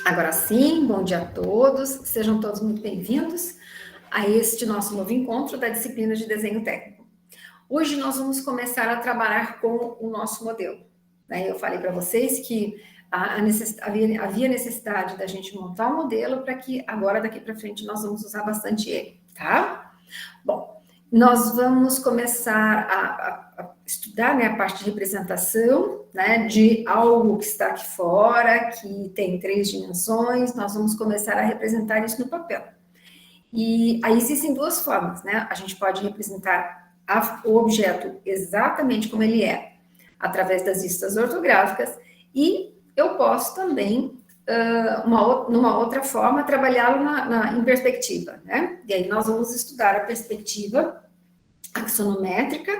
Agora sim, bom dia a todos, sejam todos muito bem-vindos a este nosso novo encontro da disciplina de desenho técnico. Hoje nós vamos começar a trabalhar com o nosso modelo. Eu falei para vocês que havia necessidade da gente montar um modelo para que agora, daqui para frente, nós vamos usar bastante ele, tá? Bom, nós vamos começar a estudar, né, a parte de representação, né, de algo que está aqui fora, que tem 3 dimensões, nós vamos começar a representar isso no papel. E aí existem 2 formas, né? A gente pode representar o objeto exatamente como ele é, através das vistas ortográficas, e eu posso também, numa outra forma, trabalhá-lo em perspectiva, né? E aí nós vamos estudar a perspectiva axonométrica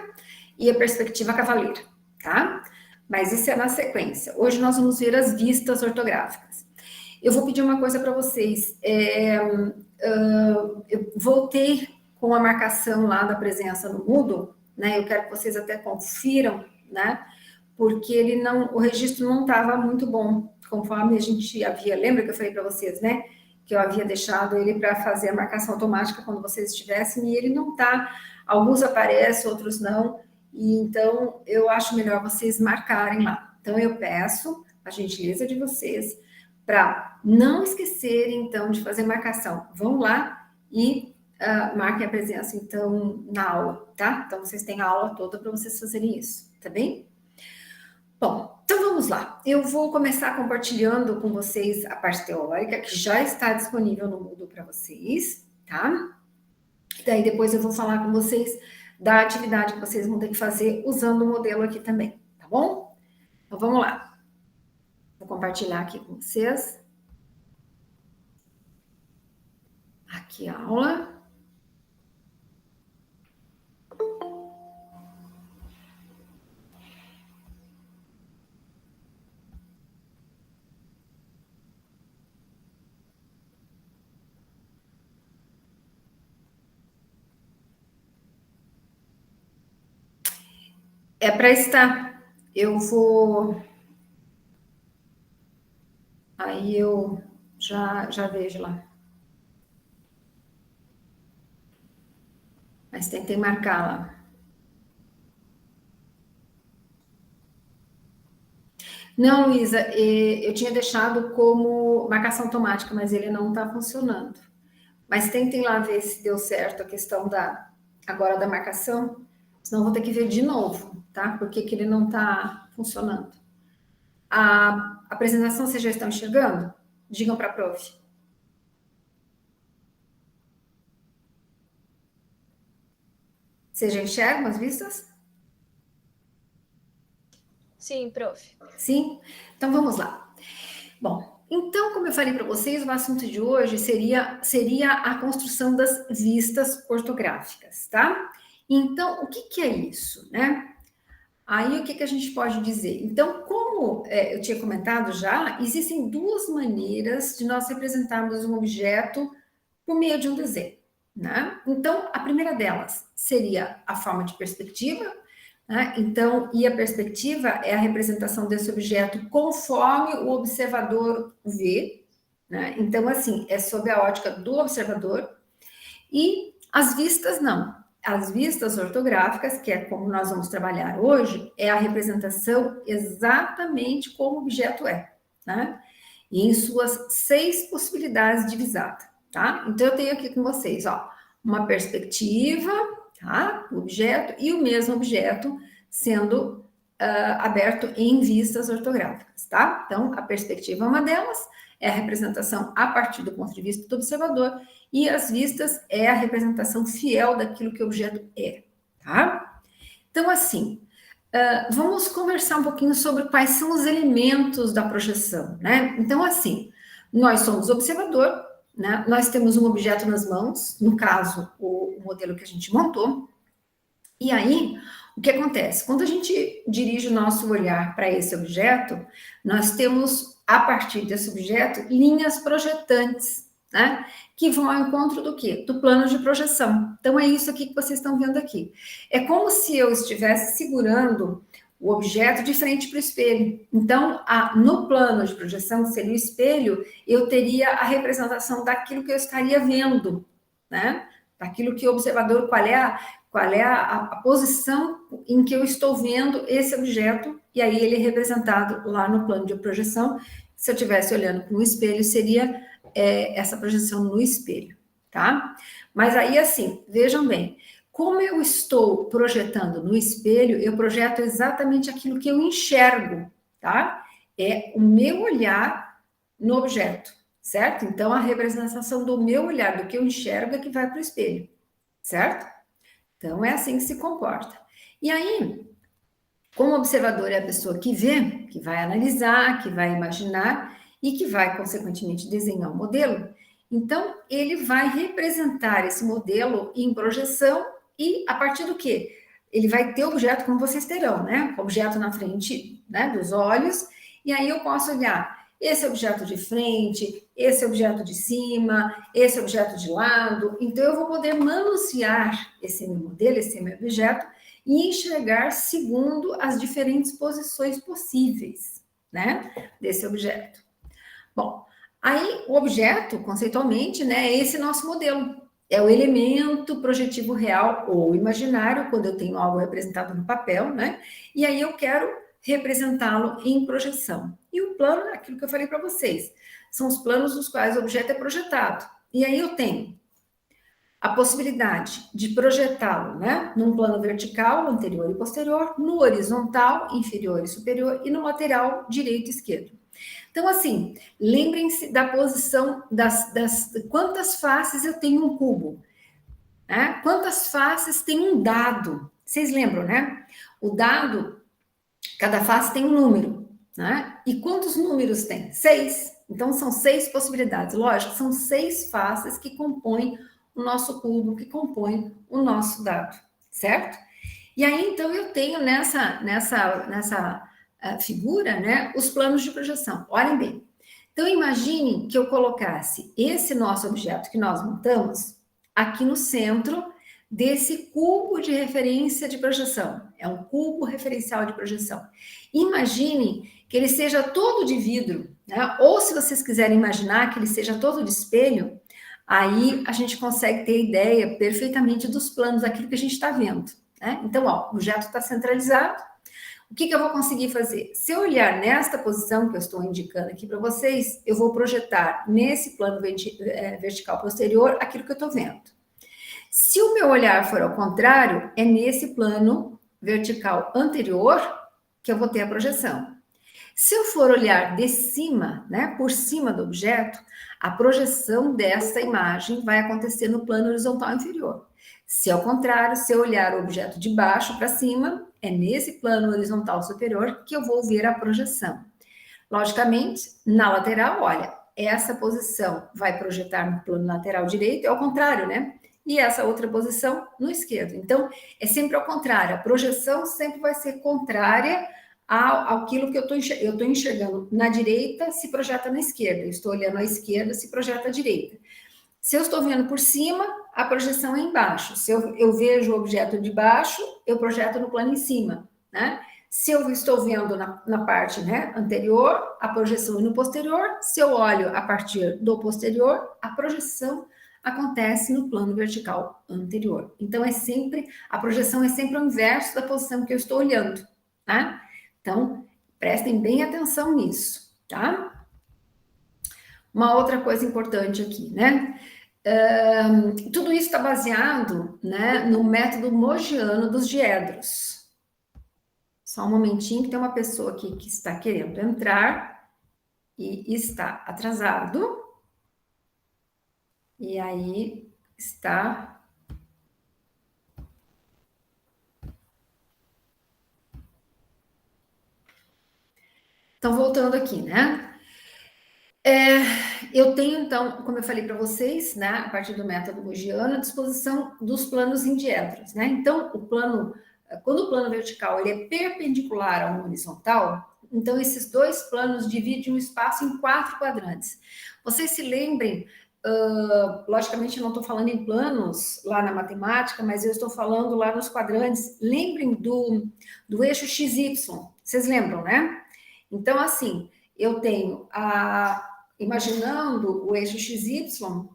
e a perspectiva cavaleira, tá? Mas isso é na sequência. Hoje nós vamos ver as vistas ortográficas. Eu vou pedir uma coisa para vocês. Eu voltei com a marcação lá da presença no Moodle, né? Eu quero que vocês até confiram, né? Porque o registro não estava muito bom, conforme a gente havia. Lembra que eu falei para vocês, né? Que eu havia deixado ele para fazer a marcação automática quando vocês estivessem, e ele não está. Alguns aparecem, outros não, e então eu acho melhor vocês marcarem lá. Então eu peço a gentileza de vocês para não esquecerem, então, de fazer marcação. Vão lá e marquem a presença, então, na aula, tá? Então vocês têm a aula toda para vocês fazerem isso, tá bem? Bom, então vamos lá. Eu vou começar compartilhando com vocês a parte teórica, que já está disponível no Moodle para vocês, tá? Daí depois eu vou falar com vocês da atividade que vocês vão ter que fazer usando o modelo aqui também, tá bom? Então vamos lá. Vou compartilhar aqui com vocês. Aqui a aula. É para estar. Eu vou. Aí eu já vejo lá. Mas tentem marcar lá. Não, Luísa, eu tinha deixado como marcação automática, mas ele não está funcionando. Mas tentem lá ver se deu certo a questão agora da marcação, senão vou ter que ver de novo, tá? Porque que ele não está funcionando. A apresentação vocês já estão enxergando? Digam para a prof. Vocês já enxergam as vistas? Sim, prof. Sim? Então vamos lá. Bom, então, como eu falei para vocês, o assunto de hoje seria a construção das vistas ortográficas, tá? Então, o que é isso, né? Aí, o que a gente pode dizer? Então, como eu tinha comentado já, existem 2 maneiras de nós representarmos um objeto por meio de um desenho, né? Então, a primeira delas seria a forma de perspectiva, né? Então, e a perspectiva é a representação desse objeto conforme o observador vê, né? Então, assim, é sob a ótica do observador. E as vistas, não. As vistas ortográficas, que é como nós vamos trabalhar hoje, é a representação exatamente como o objeto é, né? E em suas 6 possibilidades de visada, tá? Então, eu tenho aqui com vocês, ó, uma perspectiva, tá? O objeto e o mesmo objeto sendo aberto em vistas ortográficas, tá? Então, a perspectiva é uma delas, é a representação a partir do ponto de vista do observador, e as vistas é a representação fiel daquilo que o objeto é, tá? Então, assim, vamos conversar um pouquinho sobre quais são os elementos da projeção, né? Então, assim, nós somos observador, né? Nós temos um objeto nas mãos, no caso, o modelo que a gente montou, e aí, o que acontece? Quando a gente dirige o nosso olhar para esse objeto, nós temos, a partir desse objeto, linhas projetantes, né? Que vão ao encontro do quê? Do plano de projeção. Então, é isso aqui que vocês estão vendo aqui. É como se eu estivesse segurando o objeto de frente para o espelho. Então, no plano de projeção, que seria o espelho, eu teria a representação daquilo que eu estaria vendo, né? Daquilo que o observador, qual é a posição em que eu estou vendo esse objeto, e aí ele é representado lá no plano de projeção. Se eu estivesse olhando para um espelho, seria essa projeção no espelho, tá? Mas aí, assim, vejam bem, como eu estou projetando no espelho, eu projeto exatamente aquilo que eu enxergo, tá? É o meu olhar no objeto, certo? Então, a representação do meu olhar, do que eu enxergo, é que vai para o espelho, certo? Então, é assim que se comporta. E aí, como observador é a pessoa que vê, que vai analisar, que vai imaginar e que vai, consequentemente, desenhar o modelo, então, ele vai representar esse modelo em projeção e a partir do quê? Ele vai ter objeto, como vocês terão, né? Objeto na frente, né, dos olhos, e aí eu posso olhar esse objeto de frente, esse objeto de cima, esse objeto de lado. Então, eu vou poder manusear esse meu modelo, esse meu objeto, e enxergar segundo as diferentes posições possíveis, né, desse objeto. Bom, aí o objeto, conceitualmente, né, é esse nosso modelo. É o elemento projetivo real ou imaginário, quando eu tenho algo representado no papel, né? E aí eu quero representá-lo em projeção. E o plano, aquilo que eu falei para vocês, são os planos nos quais o objeto é projetado. E aí eu tenho a possibilidade de projetá-lo, né, num plano vertical, anterior e posterior, no horizontal, inferior e superior, e no lateral, direito e esquerdo. Então, assim, lembrem-se da posição quantas faces eu tenho um cubo, né? Quantas faces tem um dado? Vocês lembram, né? O dado, cada face tem um número, né? E quantos números tem? 6. Então, são 6 possibilidades. Lógico, são 6 faces que compõem o nosso cubo, que compõem o nosso dado, certo? E aí, então, eu tenho nessa figura, né, os planos de projeção. Olhem bem. Então, imaginem que eu colocasse esse nosso objeto que nós montamos aqui no centro desse cubo de referência de projeção. É um cubo referencial de projeção. Imaginem que ele seja todo de vidro, né? Ou se vocês quiserem imaginar que ele seja todo de espelho, aí a gente consegue ter ideia perfeitamente dos planos daquilo que a gente está vendo, né? Então, ó, o objeto está centralizado. O que eu vou conseguir fazer? Se eu olhar nesta posição que eu estou indicando aqui para vocês, eu vou projetar nesse plano vertical posterior aquilo que eu estou vendo. Se o meu olhar for ao contrário, é nesse plano vertical anterior que eu vou ter a projeção. Se eu for olhar de cima, né, por cima do objeto, a projeção dessa imagem vai acontecer no plano horizontal inferior. Se ao contrário, se eu olhar o objeto de baixo para cima, é nesse plano horizontal superior que eu vou ver a projeção. Logicamente, na lateral, olha, essa posição vai projetar no plano lateral direito, é ao contrário, né? E essa outra posição no esquerdo. Então, é sempre ao contrário, a projeção sempre vai ser contrária àquilo que eu estou enxergando na direita, se projeta na esquerda. Eu estou olhando à esquerda, se projeta à direita. Se eu estou vendo por cima, a projeção é embaixo. Se eu vejo o objeto de baixo, eu projeto no plano em cima, né? Se eu estou vendo na parte, né, anterior, a projeção é no posterior. Se eu olho a partir do posterior, a projeção acontece no plano vertical anterior. Então, a projeção é sempre o inverso da posição que eu estou olhando, tá? Então, prestem bem atenção nisso, tá? Uma outra coisa importante aqui, né? Tudo isso está baseado, né, no método Mogiano dos diedros. Só um momentinho que tem uma pessoa aqui que está querendo entrar e está atrasado. E aí está... Então, voltando aqui, né? Eu tenho, então, como eu falei para vocês, né, a partir do método Mogiano, a disposição dos planos em diedros, né? Então, quando o plano vertical ele é perpendicular ao horizontal, então esses dois planos dividem o espaço em 4 quadrantes. Vocês se lembrem logicamente eu não estou falando em planos lá na matemática, mas eu estou falando lá nos quadrantes. Lembrem do eixo XY, vocês lembram, né? Então, assim, eu tenho imaginando o eixo XY,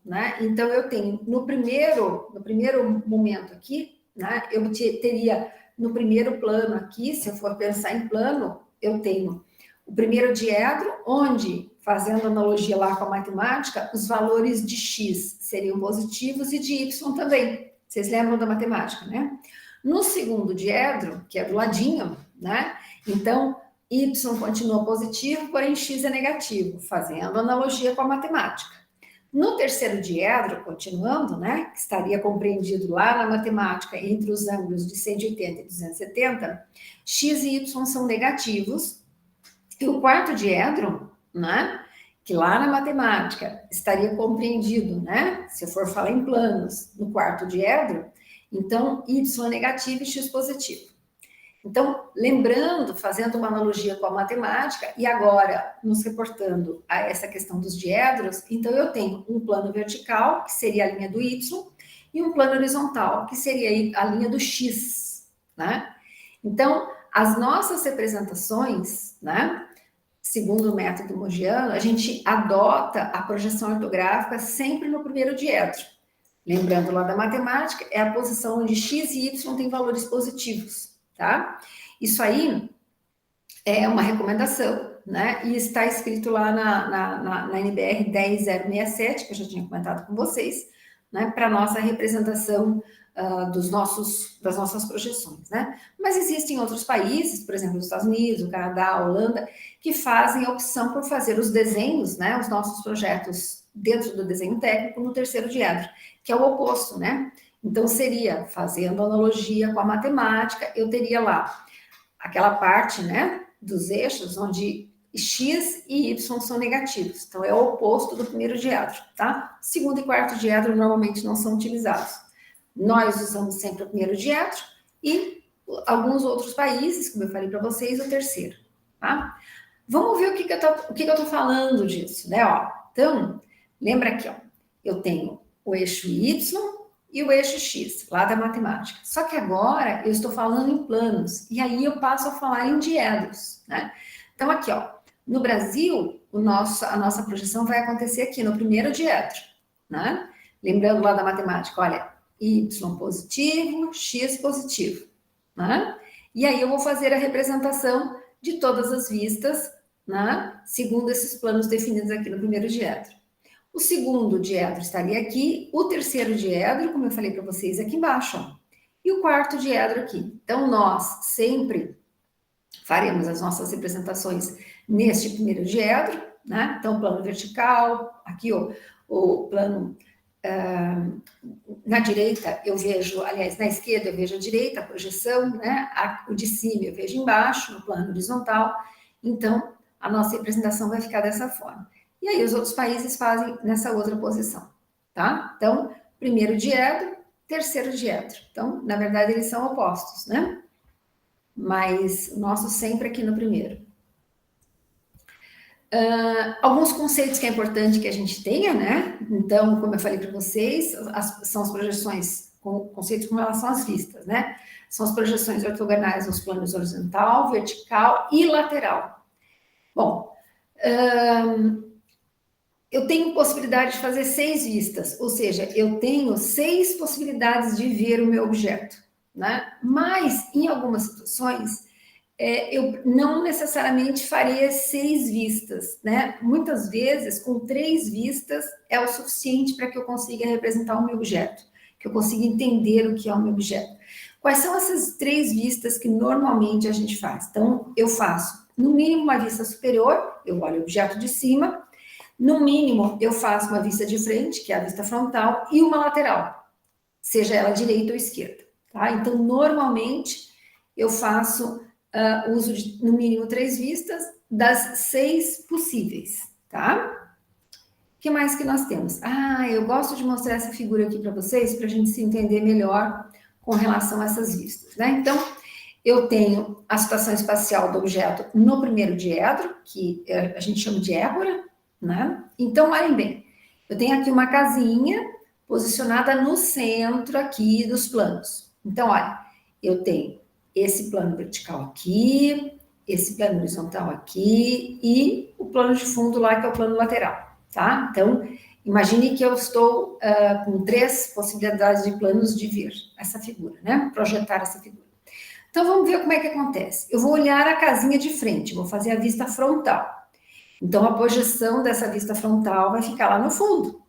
né? Então, eu tenho no primeiro momento aqui, né? Eu teria no primeiro plano aqui, se eu for pensar em plano, eu tenho o primeiro diedro, onde, fazendo analogia lá com a matemática, os valores de x seriam positivos e de y também. Vocês lembram da matemática, né? No segundo diedro, que é do ladinho, né? Então, y continua positivo, porém x é negativo, fazendo analogia com a matemática. No terceiro diedro, continuando, né, que estaria compreendido lá na matemática entre os ângulos de 180 e 270, x e y são negativos. E o quarto diedro, né, que lá na matemática estaria compreendido, né, se eu for falar em planos, no quarto diedro, então y é negativo e x positivo. Então, lembrando, fazendo uma analogia com a matemática, e agora nos reportando a essa questão dos diedros, então eu tenho um plano vertical, que seria a linha do y, e um plano horizontal, que seria a linha do x, né? Então, as nossas representações, né, segundo o método Mogiano, a gente adota a projeção ortográfica sempre no primeiro diedro. Lembrando lá da matemática, é a posição onde x e y têm valores positivos. Tá? Isso aí é uma recomendação, né? E está escrito lá na NBR 10067, que eu já tinha comentado com vocês, né? Para nossa representação das nossas projeções, né? Mas existem outros países, por exemplo, os Estados Unidos, o Canadá, a Holanda, que fazem a opção por fazer os desenhos, né? Os nossos projetos dentro do desenho técnico no terceiro diedro, que é o oposto, né? Então, seria, fazendo analogia com a matemática, eu teria lá aquela parte, né, dos eixos onde x e y são negativos. Então, é o oposto do primeiro diedro, tá? Segundo e quarto diedro normalmente não são utilizados. Nós usamos sempre o primeiro diedro e alguns outros países, como eu falei para vocês, o terceiro, tá? Vamos ver o que eu tô falando disso, né? Ó, então, lembra aqui, ó, eu tenho o eixo y e o eixo x, lá da matemática. Só que agora eu estou falando em planos, e aí eu passo a falar em diedros, né? Então, aqui, ó, no Brasil, a nossa projeção vai acontecer aqui, no primeiro diedro, né? Lembrando lá da matemática, olha, y positivo, x positivo, né? E aí eu vou fazer a representação de todas as vistas, né? Segundo esses planos definidos aqui no primeiro diedro. O segundo diedro estaria aqui, o terceiro diedro, como eu falei para vocês, aqui embaixo, ó, e o quarto diedro aqui. Então, nós sempre faremos as nossas representações neste primeiro diedro, né? Então, plano vertical, aqui ó, o plano na direita eu vejo, aliás, na esquerda eu vejo a direita, a projeção, né? O de cima eu vejo embaixo, no plano horizontal. Então, a nossa representação vai ficar dessa forma. E aí os outros países fazem nessa outra posição, tá? Então, primeiro diedro, terceiro diedro. Então, na verdade, eles são opostos, né? Mas o nosso sempre aqui no primeiro. Alguns conceitos que é importante que a gente tenha, né? Então, como eu falei para vocês, são as projeções, conceitos com relação às vistas, né? São as projeções ortogonais nos planos horizontal, vertical e lateral. Bom, eu tenho possibilidade de fazer 6 vistas, ou seja, eu tenho 6 possibilidades de ver o meu objeto, né? Mas, em algumas situações, eu não necessariamente faria 6 vistas, né? Muitas vezes, com 3 vistas, é o suficiente para que eu consiga representar o meu objeto, que eu consiga entender o que é o meu objeto. Quais são essas 3 vistas que normalmente a gente faz? Então, eu faço, no mínimo, uma vista superior, eu olho o objeto de cima. No mínimo, eu faço uma vista de frente, que é a vista frontal, e uma lateral, seja ela direita ou esquerda, tá? Então, normalmente, eu faço uso de, no mínimo, 3 vistas das 6 possíveis, tá? O que mais que nós temos? Eu gosto de mostrar essa figura aqui para vocês, para a gente se entender melhor com relação a essas vistas, né? Então, eu tenho a situação espacial do objeto no primeiro diedro, que a gente chama de ébora, né? Então, olhem bem, Eu tenho aqui uma casinha posicionada no centro aqui dos planos. Então, olha, eu tenho esse plano vertical aqui, esse plano horizontal aqui e o plano de fundo lá, que é o plano lateral, tá? Então, imagine que eu estou com 3 possibilidades de planos de ver essa figura, né? Projetar essa figura. Então, vamos ver como é que acontece. Eu vou olhar a casinha de frente, vou fazer a vista frontal. Então, a projeção dessa vista frontal vai ficar lá no fundo.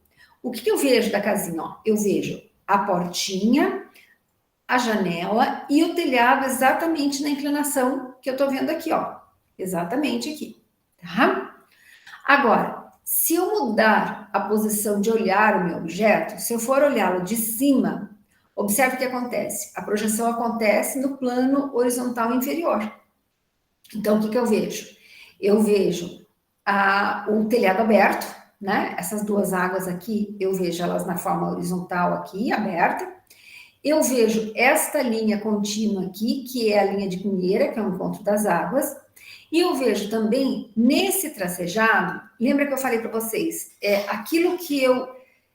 O que eu vejo da casinha? Ó, eu vejo a portinha, a janela e o telhado exatamente na inclinação que eu tô vendo aqui, ó. Exatamente aqui, tá? Agora, se eu mudar a posição de olhar o meu objeto, se eu for olhá-lo de cima, observe o que acontece. A projeção acontece no plano horizontal inferior. Então, o que eu vejo? Eu vejo o telhado aberto, né? Essas 2 águas aqui, eu vejo elas na forma horizontal aqui, aberta. Eu vejo esta linha contínua aqui, que é a linha de cunheira, que é o encontro das águas. E eu vejo também, nesse tracejado, lembra que eu falei para vocês, aquilo que eu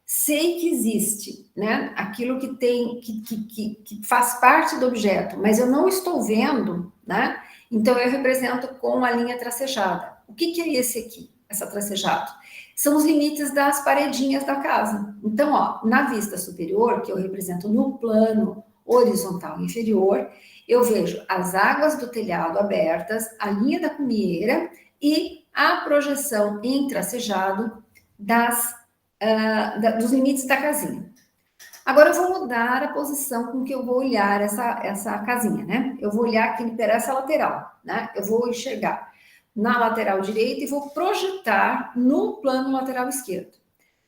sei que existe, né? Aquilo que tem, que faz parte do objeto, mas eu não estou vendo, né? Então, eu represento com a linha tracejada. O que é esse aqui, essa tracejado? São os limites das paredinhas da casa. Então, ó, na vista superior, que eu represento no plano horizontal inferior, eu vejo as águas do telhado abertas, a linha da cunheira e a projeção em tracejado dos limites da casinha. Agora eu vou mudar a posição com que eu vou olhar essa casinha, né? Eu vou olhar aqui para essa lateral, né? Eu vou enxergar na lateral direita e vou projetar no plano lateral esquerdo.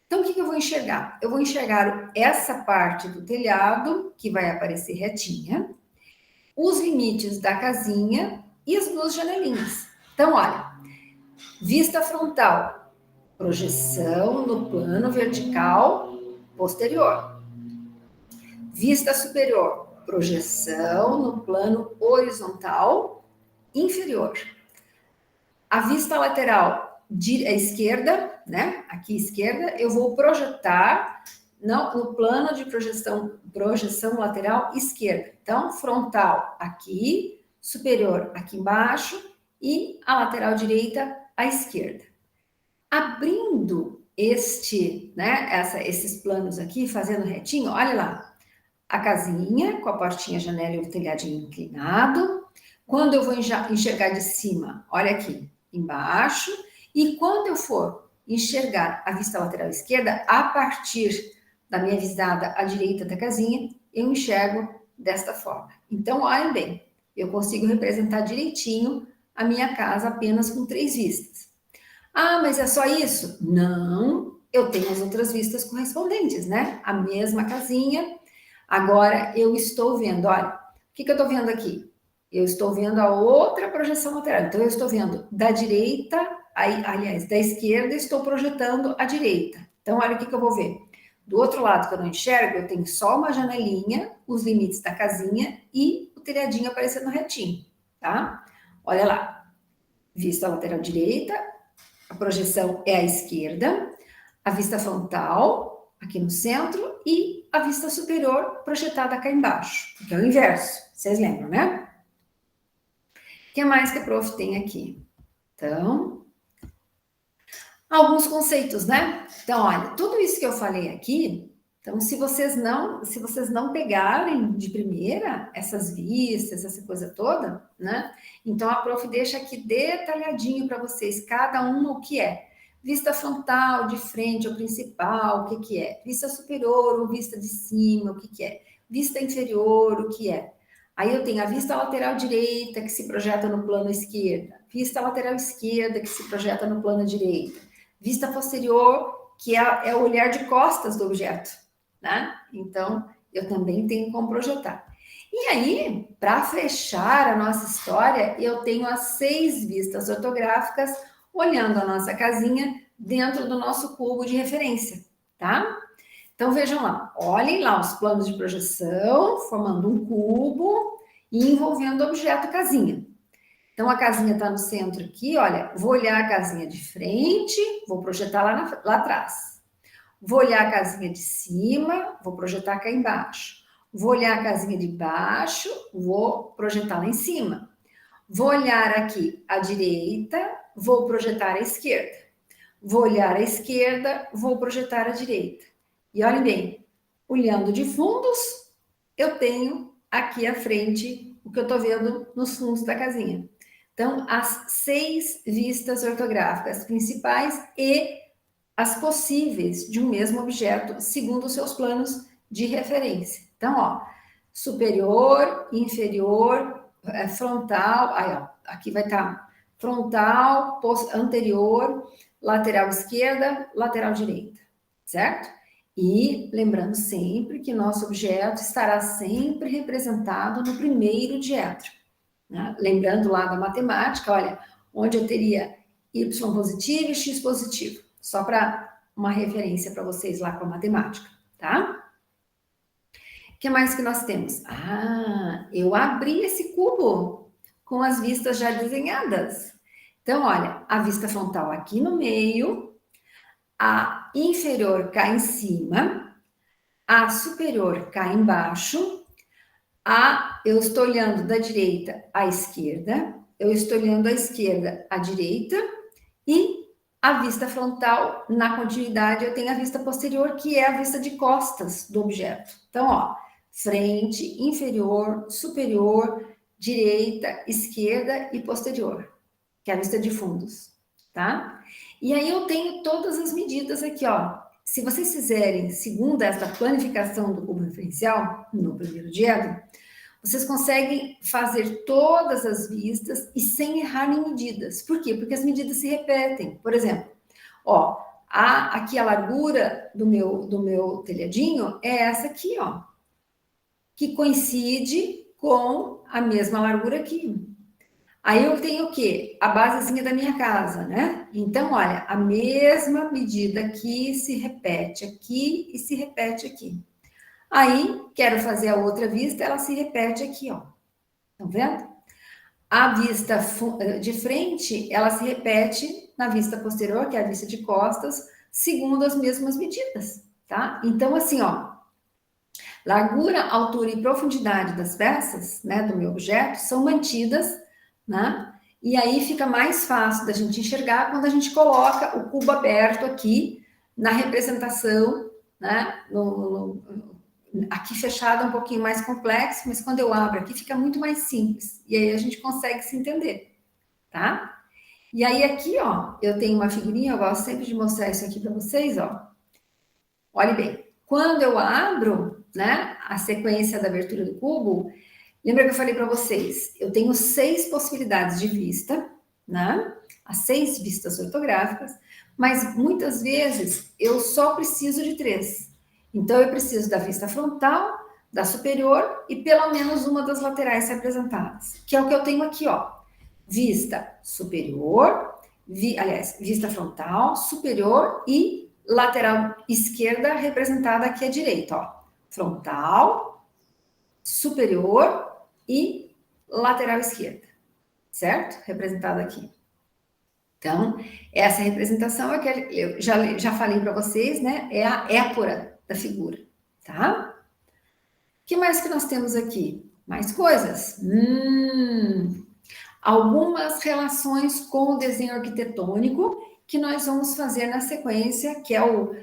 Então, o que eu vou enxergar? Eu vou enxergar essa parte do telhado, que vai aparecer retinha, os limites da casinha e as 2 janelinhas. Então, olha, vista frontal, projeção no plano vertical posterior. Vista superior, projeção no plano horizontal inferior. A vista lateral à esquerda, né? Aqui à esquerda, eu vou projetar no plano de projeção lateral esquerda. Então, frontal aqui, superior aqui embaixo e a lateral direita à esquerda. Abrindo esses planos aqui, fazendo retinho, olha lá. A casinha com a portinha, janela e o telhadinho inclinado. Quando eu vou enxergar de cima, olha aqui, embaixo. E quando eu for enxergar a vista lateral esquerda, a partir da minha visada à direita da casinha, eu enxergo desta forma. Então, olhem bem, eu consigo representar direitinho a minha casa apenas com 3 vistas. Ah, mas é só isso? Não, eu tenho as outras vistas correspondentes, né? A mesma casinha. Agora, eu estou vendo, olha, o que eu estou vendo aqui? Eu estou vendo a outra projeção lateral. Então, eu estou vendo da direita, aliás, da esquerda, estou projetando a direita. Então, olha o que eu vou ver. Do outro lado que eu não enxergo, eu tenho só uma janelinha, os limites da casinha e o telhadinho aparecendo retinho, tá? Olha lá. Vista lateral direita, a projeção é à esquerda, a vista frontal, aqui no centro, e a vista superior projetada cá embaixo, que é o inverso, vocês lembram, né? O que mais que a prof tem aqui? Então, alguns conceitos, né? Então, olha, tudo isso que eu falei aqui, então, se vocês não pegarem de primeira essas vistas, essa coisa toda, né? Então, a prof deixa aqui detalhadinho para vocês, cada uma o que é. Vista frontal, de frente, o principal, o que é? Vista superior ou vista de cima, o que é? Vista inferior, o que é? Aí eu tenho a vista lateral direita, que se projeta no plano esquerdo, vista lateral esquerda, que se projeta no plano direito, vista posterior, que é o olhar de costas do objeto, né? Então, eu também tenho como projetar. E aí, para fechar a nossa história, eu tenho as 6 vistas ortográficas olhando a nossa casinha dentro do nosso cubo de referência, tá? Então, vejam lá, olhem lá os planos de projeção, formando um cubo e envolvendo o objeto casinha. Então, a casinha está no centro aqui, olha, vou olhar a casinha de frente, vou projetar lá atrás. Vou olhar a casinha de cima, vou projetar cá embaixo. Vou olhar a casinha de baixo, vou projetar lá em cima. Vou olhar aqui à direita, vou projetar à esquerda. Vou olhar à esquerda, vou projetar à direita. E olhem bem, olhando de fundos, eu tenho aqui à frente o que eu estou vendo nos fundos da casinha. Então, as 6 vistas ortográficas principais e as possíveis de um mesmo objeto, segundo os seus planos de referência. Então, ó, superior, inferior, frontal, aí, ó, aqui vai estar frontal, anterior, lateral esquerda, lateral direita, certo? E lembrando sempre que nosso objeto estará sempre representado no primeiro diedro, né? Lembrando lá da matemática, olha, onde eu teria y positivo e x positivo, só para uma referência para vocês lá com a matemática, tá? O que mais que nós temos? Ah, eu abri esse cubo com as vistas já desenhadas. Então, olha, a vista frontal aqui no meio, a inferior cá em cima, a superior cá embaixo, eu estou olhando da direita à esquerda, eu estou olhando à esquerda à direita, e a vista frontal, na continuidade, eu tenho a vista posterior, que é a vista de costas do objeto. Então, ó, frente, inferior, superior, direita, esquerda e posterior, que é a vista de fundos, tá? E aí eu tenho todas as medidas aqui, ó. Se vocês fizerem, segundo esta planificação do cubo referencial, no primeiro diedro, vocês conseguem fazer todas as vistas e sem errar em medidas. Por quê? Porque as medidas se repetem. Por exemplo, ó, aqui a largura do meu telhadinho é essa aqui, ó, que coincide com a mesma largura aqui. Aí eu tenho o quê? A basezinha da minha casa, né? Então, olha, a mesma medida aqui se repete aqui e se repete aqui. Aí, quero fazer a outra vista, ela se repete aqui, ó. Estão vendo? A vista de frente, ela se repete na vista posterior, que é a vista de costas, segundo as mesmas medidas, tá? Então, assim, ó, largura, altura e profundidade das peças, né, do meu objeto, são mantidas, né? E aí fica mais fácil da gente enxergar quando a gente coloca o cubo aberto aqui na representação, né, aqui fechado é um pouquinho mais complexo, mas quando eu abro aqui fica muito mais simples. E aí a gente consegue se entender, tá? E aí aqui, ó, eu tenho uma figurinha, eu gosto sempre de mostrar isso aqui para vocês, ó. Olhe bem, quando eu abro, né, a sequência da abertura do cubo, lembra que eu falei para vocês? Eu tenho 6 possibilidades de vista, né? As 6 vistas ortográficas, mas muitas vezes eu só preciso de 3. Então, eu preciso da vista frontal, da superior e pelo menos uma das laterais representadas, que é o que eu tenho aqui, ó. Vista superior, vista frontal, superior e lateral esquerda representada aqui à direita, ó. Frontal, superior e lateral esquerda, certo? Representada aqui. Então, essa representação é que eu já falei para vocês, né? É a épora da figura, tá? O que mais que nós temos aqui? Mais coisas. Algumas relações com o desenho arquitetônico que nós vamos fazer na sequência, que é o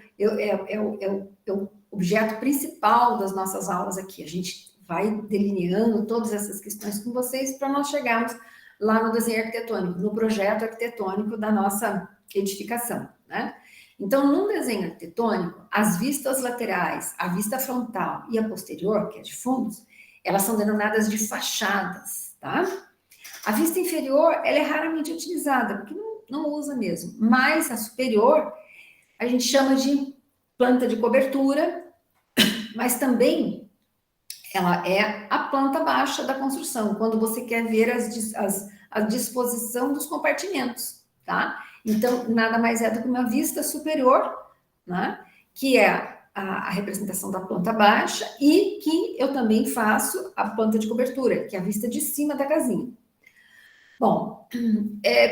objeto principal das nossas aulas aqui. A gente vai delineando todas essas questões com vocês para nós chegarmos lá no desenho arquitetônico, no projeto arquitetônico da nossa edificação, né? Então, num desenho arquitetônico, as vistas laterais, a vista frontal e a posterior, que é de fundos, elas são denominadas de fachadas, tá? A vista inferior, ela é raramente utilizada, porque não usa mesmo, mas a superior, a gente chama de planta de cobertura, mas também ela é a planta baixa da construção, quando você quer ver a disposição dos compartimentos, tá? Então, nada mais é do que uma vista superior, né? Que é a representação da planta baixa e que eu também faço a planta de cobertura, que é a vista de cima da casinha. Bom,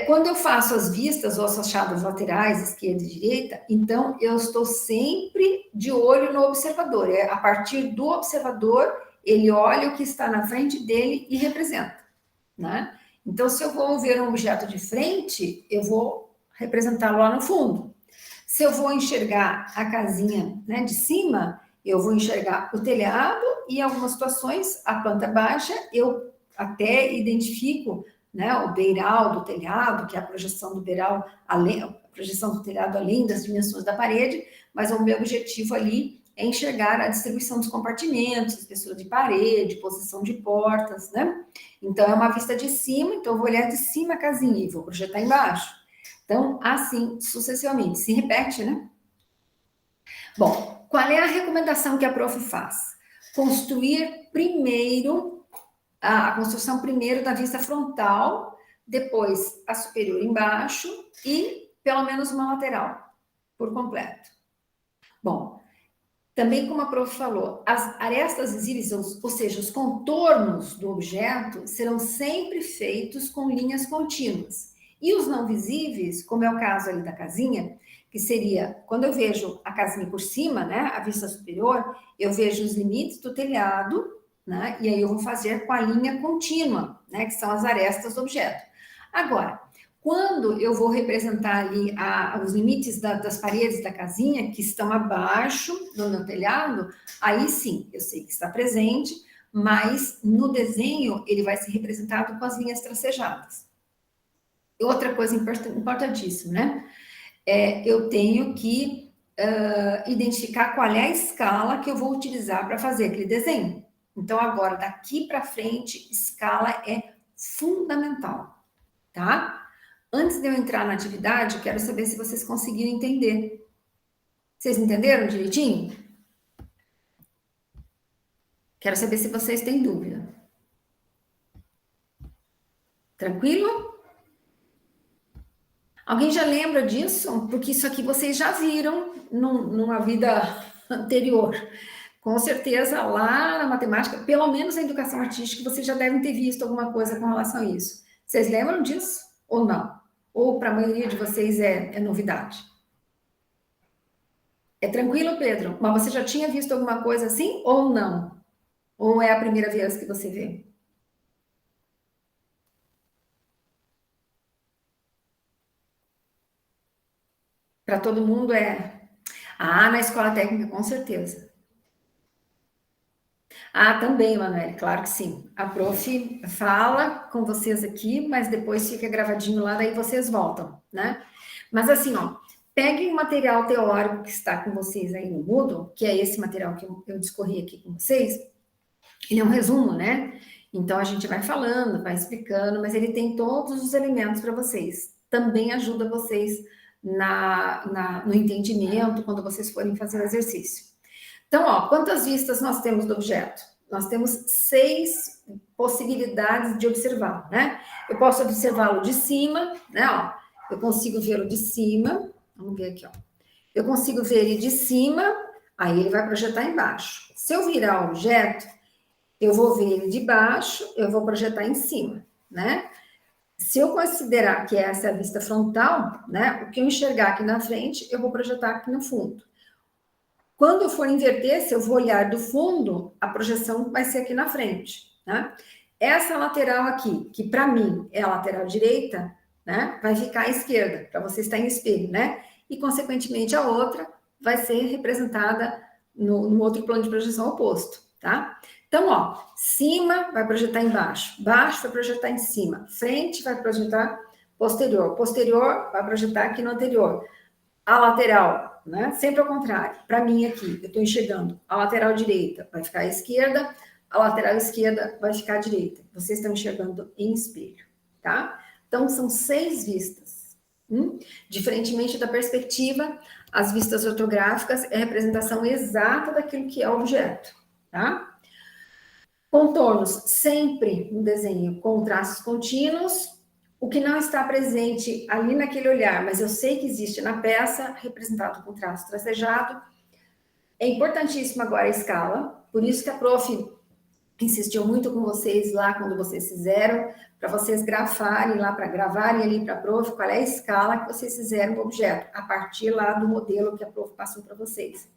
quando eu faço as vistas ou as fachadas laterais, esquerda e direita, então eu estou sempre de olho no observador. A partir do observador, ele olha o que está na frente dele e representa, né? Então, se eu vou ver um objeto de frente, eu vou representá-lo lá no fundo. Se eu vou enxergar a casinha, né, de cima, eu vou enxergar o telhado e, em algumas situações, a planta baixa, eu até identifico, né, o beiral do telhado, que é a projeção do beiral, a projeção do telhado além das dimensões da parede, mas o meu objetivo ali é enxergar a distribuição dos compartimentos, espessura de parede, posição de portas, né? Então, é uma vista de cima, então eu vou olhar de cima a casinha e vou projetar embaixo. Então, assim, sucessivamente, se repete, né? Bom, qual é a recomendação que a prof faz? Construir primeiro, a construção primeiro da vista frontal, depois a superior embaixo e pelo menos uma lateral, por completo. Bom, também como a prof falou, as arestas visíveis, ou seja, os contornos do objeto, serão sempre feitos com linhas contínuas. E os não visíveis, como é o caso ali da casinha, que seria, quando eu vejo a casinha por cima, né, a vista superior, eu vejo os limites do telhado, né, e aí eu vou fazer com a linha contínua, né, que são as arestas do objeto. Agora, quando eu vou representar ali os limites das paredes da casinha, que estão abaixo do meu telhado, aí sim, eu sei que está presente, mas no desenho ele vai ser representado com as linhas tracejadas. Outra coisa importantíssima, né? Eu tenho que identificar qual é a escala que eu vou utilizar para fazer aquele desenho. Então, agora, daqui para frente, escala é fundamental, tá? Antes de eu entrar na atividade, eu quero saber se vocês conseguiram entender. Vocês entenderam direitinho? Quero saber se vocês têm dúvida. Tranquilo? Alguém já lembra disso? Porque isso aqui vocês já viram numa vida anterior. Com certeza, lá na matemática, pelo menos na educação artística, vocês já devem ter visto alguma coisa com relação a isso. Vocês lembram disso ou não? Ou para a maioria de vocês é novidade? É tranquilo, Pedro? Mas você já tinha visto alguma coisa assim ou não? Ou é a primeira vez que você vê? Para todo mundo é. Ah, na escola técnica, com certeza. Ah, também, Manoel, claro que sim. A prof fala com vocês aqui, mas depois fica gravadinho lá, daí vocês voltam, né? Mas assim, ó, peguem o material teórico que está com vocês aí no Moodle, que é esse material que eu discorri aqui com vocês. Ele é um resumo, né? Então a gente vai falando, vai explicando, mas ele tem todos os elementos para vocês. Também ajuda vocês no entendimento quando vocês forem fazer o exercício. Então, ó, quantas vistas nós temos do objeto? Nós temos 6 possibilidades de observar, né? Eu posso observá-lo de cima, né? Ó, eu consigo vê-lo de cima. Vamos ver aqui, ó. Eu consigo ver ele de cima, aí ele vai projetar embaixo. Se eu virar o objeto, eu vou ver ele de baixo, eu vou projetar em cima, né? Se eu considerar que essa é a vista frontal, né? O que eu enxergar aqui na frente, eu vou projetar aqui no fundo. Quando eu for inverter, se eu vou olhar do fundo, a projeção vai ser aqui na frente, né? Essa lateral aqui, que para mim é a lateral direita, né? Vai ficar à esquerda, para você estar em espelho, né? E, consequentemente, a outra vai ser representada no outro plano de projeção oposto, tá? Então, ó, cima vai projetar embaixo, baixo vai projetar em cima, frente vai projetar posterior, posterior vai projetar aqui no anterior. A lateral, né? Sempre ao contrário. Para mim aqui, eu estou enxergando a lateral direita vai ficar à esquerda, a lateral esquerda vai ficar à direita. Vocês estão enxergando em espelho, tá? Então, são 6 vistas. Diferentemente da perspectiva, as vistas ortográficas é a representação exata daquilo que é o objeto, tá? Contornos, sempre no desenho com traços contínuos. O que não está presente ali naquele olhar, mas eu sei que existe na peça, representado com traço tracejado. É importantíssimo agora a escala, por isso que a prof insistiu muito com vocês lá quando vocês fizeram, para vocês gravarem lá, para gravarem ali para a prof, qual é a escala que vocês fizeram do objeto, a partir lá do modelo que a prof passou para vocês.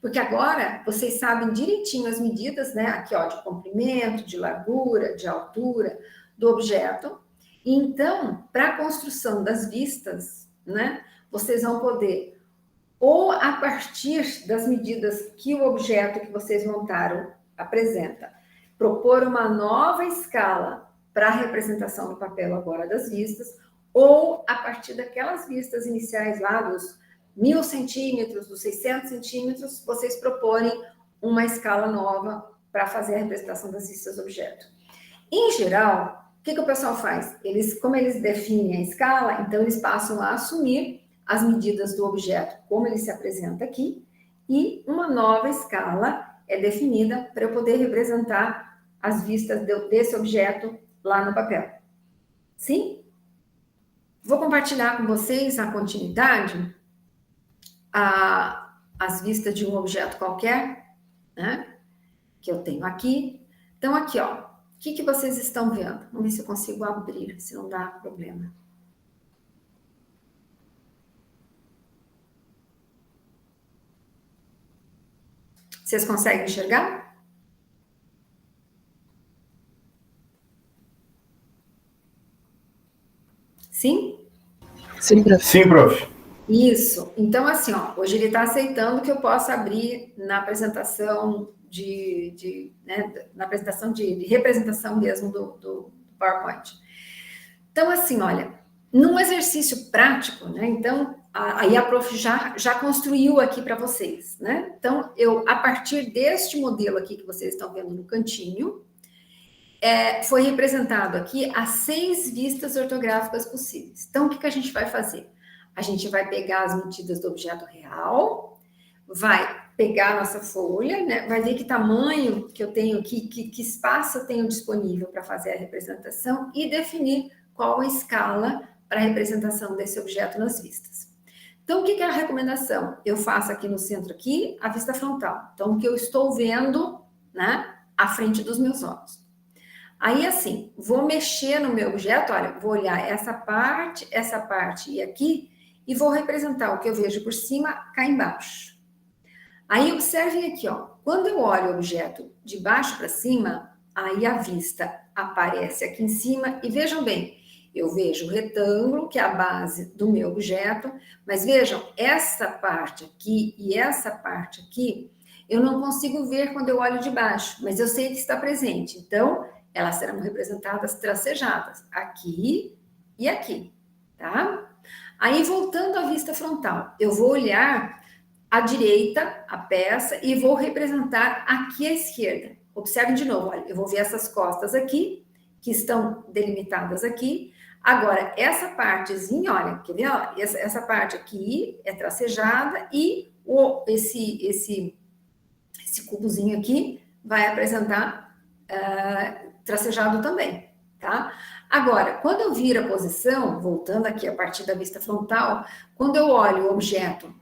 Porque agora vocês sabem direitinho as medidas, né? Aqui, ó, de comprimento, de largura, de altura do objeto. Então, para a construção das vistas, né? Vocês vão poder, ou a partir das medidas que o objeto que vocês montaram apresenta, propor uma nova escala para a representação no papel agora das vistas, ou a partir daquelas vistas iniciais lá dos 1.000 centímetros, dos 600 centímetros, vocês proporem uma escala nova para fazer a representação das vistas do objeto. Em geral, o que o pessoal faz? Como eles definem a escala, então eles passam a assumir as medidas do objeto, como ele se apresenta aqui, e uma nova escala é definida para eu poder representar as vistas desse objeto lá no papel. Sim? Vou compartilhar com vocês a continuidade, as vistas de um objeto qualquer, né? Que eu tenho aqui. Então, aqui, ó, o que vocês estão vendo? Vamos ver se eu consigo abrir, se não dá problema. Vocês conseguem enxergar? Sim? Sim, prof. Sim, prof. Isso. Então, assim, ó, hoje ele está aceitando que eu possa abrir na apresentação na apresentação de representação mesmo do PowerPoint. Então, assim, olha, num exercício prático, né? Então, aí a prof já construiu aqui para vocês, né? Então, a partir deste modelo aqui que vocês estão vendo no cantinho, foi representado aqui as 6 vistas ortográficas possíveis. Então, o que a gente vai fazer? A gente vai pegar as medidas do objeto real, vai pegar a nossa folha, né? Vai ver que tamanho que eu tenho aqui, que espaço eu tenho disponível para fazer a representação e definir qual a escala para a representação desse objeto nas vistas. Então, o que é a recomendação? Eu faço aqui no centro, aqui, a vista frontal. Então, o que eu estou vendo, né, à frente dos meus olhos. Aí, assim, vou mexer no meu objeto, olha, vou olhar essa parte e aqui, e vou representar o que eu vejo por cima cá embaixo. Aí, observem aqui, ó, quando eu olho o objeto de baixo para cima, aí a vista aparece aqui em cima, e vejam bem, eu vejo o retângulo, que é a base do meu objeto, mas vejam, essa parte aqui e essa parte aqui, eu não consigo ver quando eu olho de baixo, mas eu sei que está presente. Então, elas serão representadas tracejadas, aqui e aqui, tá? Aí, voltando à vista frontal, eu vou olhar à direita a peça e vou representar aqui à esquerda. Observem de novo, olha, eu vou ver essas costas aqui, que estão delimitadas aqui. Agora, essa partezinha, olha, quer ver? Ó, essa parte aqui é tracejada e esse cubozinho aqui vai apresentar tracejado também, tá? Agora, quando eu viro a posição, voltando aqui a partir da vista frontal, quando eu olho o objeto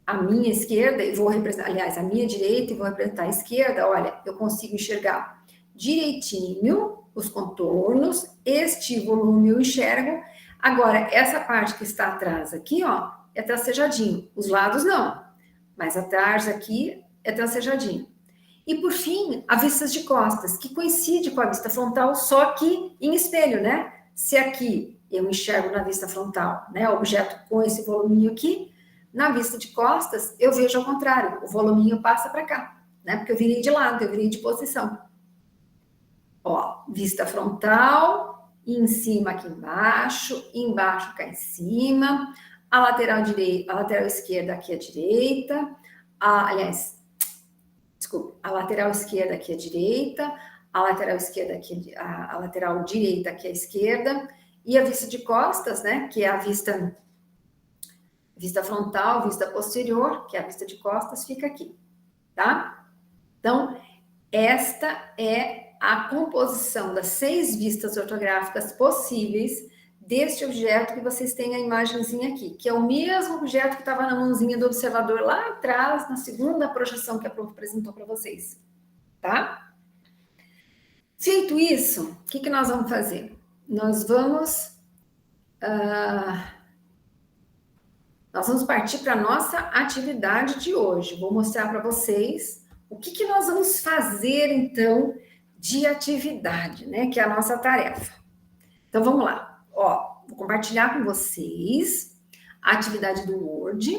à minha esquerda e vou representar, aliás, à minha direita e vou representar a esquerda, olha, eu consigo enxergar direitinho os contornos, este volume eu enxergo. Agora, essa parte que está atrás aqui, ó, é tracejadinho. Os lados não, mas atrás aqui é tracejadinho. E, por fim, a vista de costas, que coincide com a vista frontal, só que em espelho, né? Se aqui eu enxergo na vista frontal, né, o objeto com esse voluminho aqui, na vista de costas, eu vejo ao contrário, o voluminho passa para cá, né? Porque eu virei de lado, eu virei de posição. Ó, vista frontal, em cima aqui embaixo cá em cima, a lateral direita, a lateral esquerda aqui à direita, a lateral esquerda aqui à direita, a lateral esquerda aqui, a lateral direita aqui à esquerda, e a vista de costas, né, que é a vista frontal, vista posterior, que é a vista de costas, fica aqui, tá? Então, esta é a composição das 6 vistas ortográficas possíveis deste objeto que vocês têm a imagenzinha aqui, que é o mesmo objeto que estava na mãozinha do observador lá atrás, na segunda projeção que a prof apresentou para vocês, tá? Feito isso, o que nós vamos fazer? Nós vamos partir para a nossa atividade de hoje. Vou mostrar para vocês o que nós vamos fazer, então, de atividade, né? Que é a nossa tarefa. Então, vamos lá. Ó, vou compartilhar com vocês a atividade do Word.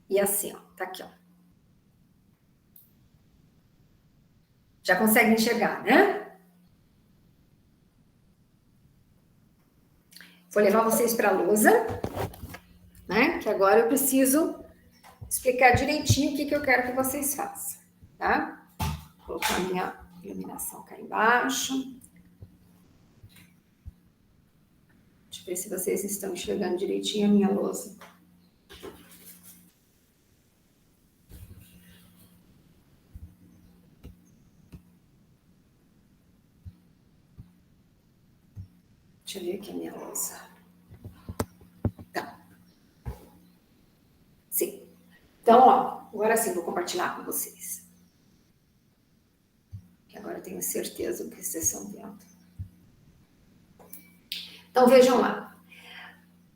E assim, ó, tá aqui, ó. Já conseguem enxergar, né? Vou levar vocês para a lousa, né? Que agora eu preciso explicar direitinho o que eu quero que vocês façam, tá? Vou colocar a minha iluminação cá embaixo. Deixa eu ver se vocês estão enxergando direitinho a minha lousa. Deixa eu ver aqui a minha lousa. Tá. Sim. Então, ó, agora sim vou compartilhar com vocês. Que agora eu tenho certeza que vocês estão vendo. Então, vejam lá.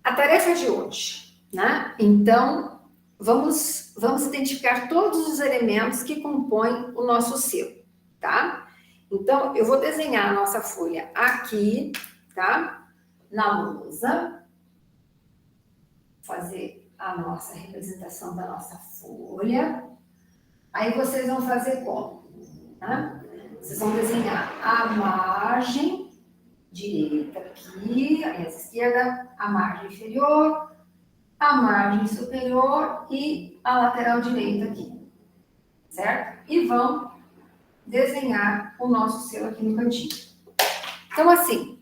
A tarefa de hoje, né? Então, vamos identificar todos os elementos que compõem o nosso selo, tá? Então, eu vou desenhar a nossa folha aqui, tá? Na lousa. Fazer a nossa representação da nossa folha. Aí vocês vão fazer como? Tá? Vocês vão desenhar a margem direita aqui, a esquerda, a margem inferior, a margem superior e a lateral direita aqui, certo? E vão desenhar o nosso selo aqui no cantinho. Então, assim,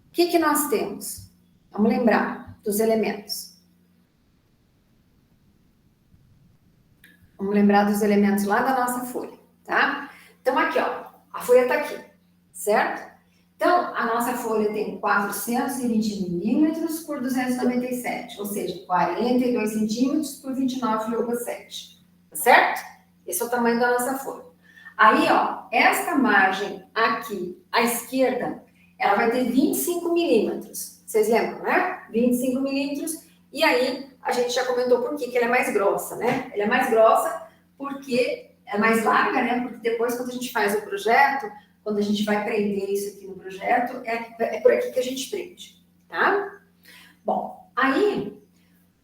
o que nós temos? Vamos lembrar dos elementos. Vamos lembrar dos elementos lá da nossa folha, tá? Então, aqui, ó, a folha tá aqui, certo? Então, a nossa folha tem 420 milímetros por 297, ou seja, 42 centímetros por 29,7, tá certo? Esse é o tamanho da nossa folha. Aí, ó, esta margem aqui, à esquerda, ela vai ter 25 milímetros. Vocês lembram, né? 25 milímetros. E aí, a gente já comentou por que ela é mais grossa, né? Ela é mais grossa porque é mais larga, né? Porque depois, quando a gente faz o projeto, quando a gente vai prender isso aqui no projeto, é por aqui que a gente prende, tá? Bom, aí,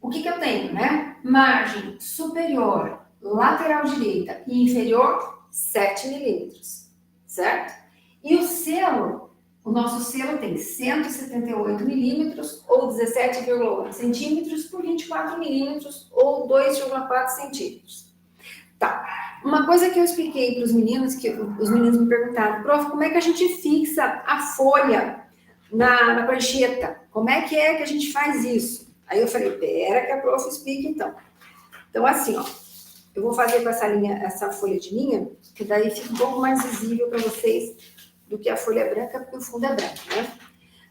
o que eu tenho, né? Margem superior, lateral direita e inferior, 7 milímetros, certo? E o selo, o nosso selo tem 178 milímetros ou 17,8 centímetros por 24 milímetros ou 2,4 centímetros. Tá. Uma coisa que eu expliquei para os meninos, que os meninos me perguntaram, prof, como é que a gente fixa a folha na prancheta? Como é que a gente faz isso? Aí eu falei, pera que a prof explica então. Então, assim, ó, eu vou fazer com essa folha de linha, que daí fica um pouco mais visível para vocês do que a folha branca, porque o fundo é branco, né?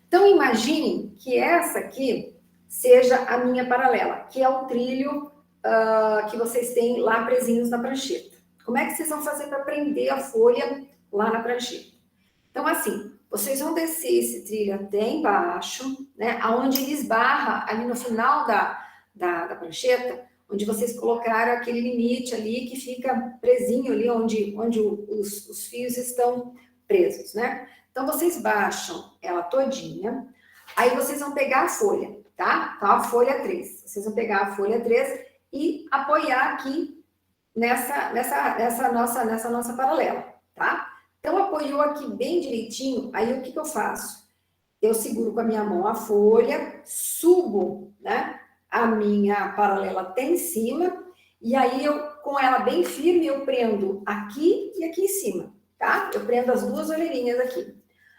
Então, imaginem que essa aqui seja a minha paralela, que é o trilho que vocês têm lá presinhos na prancheta. Como é que vocês vão fazer para prender a folha lá na prancheta? Então, assim, vocês vão descer esse trilho até embaixo, né? Aonde ele esbarra ali no final da prancheta, onde vocês colocaram aquele limite ali que fica presinho ali, onde os fios estão presos, né? Então, vocês baixam ela todinha, aí vocês vão pegar a folha, tá? Então, a folha 3. Vocês vão pegar a folha 3 e apoiar aqui nessa nossa paralela, tá? Então, apoiou aqui bem direitinho, aí o que eu faço? Eu seguro com a minha mão a folha, subo, né? A minha paralela até em cima, e aí com ela bem firme, eu prendo aqui e aqui em cima, tá? Eu prendo as duas orelhinhas aqui.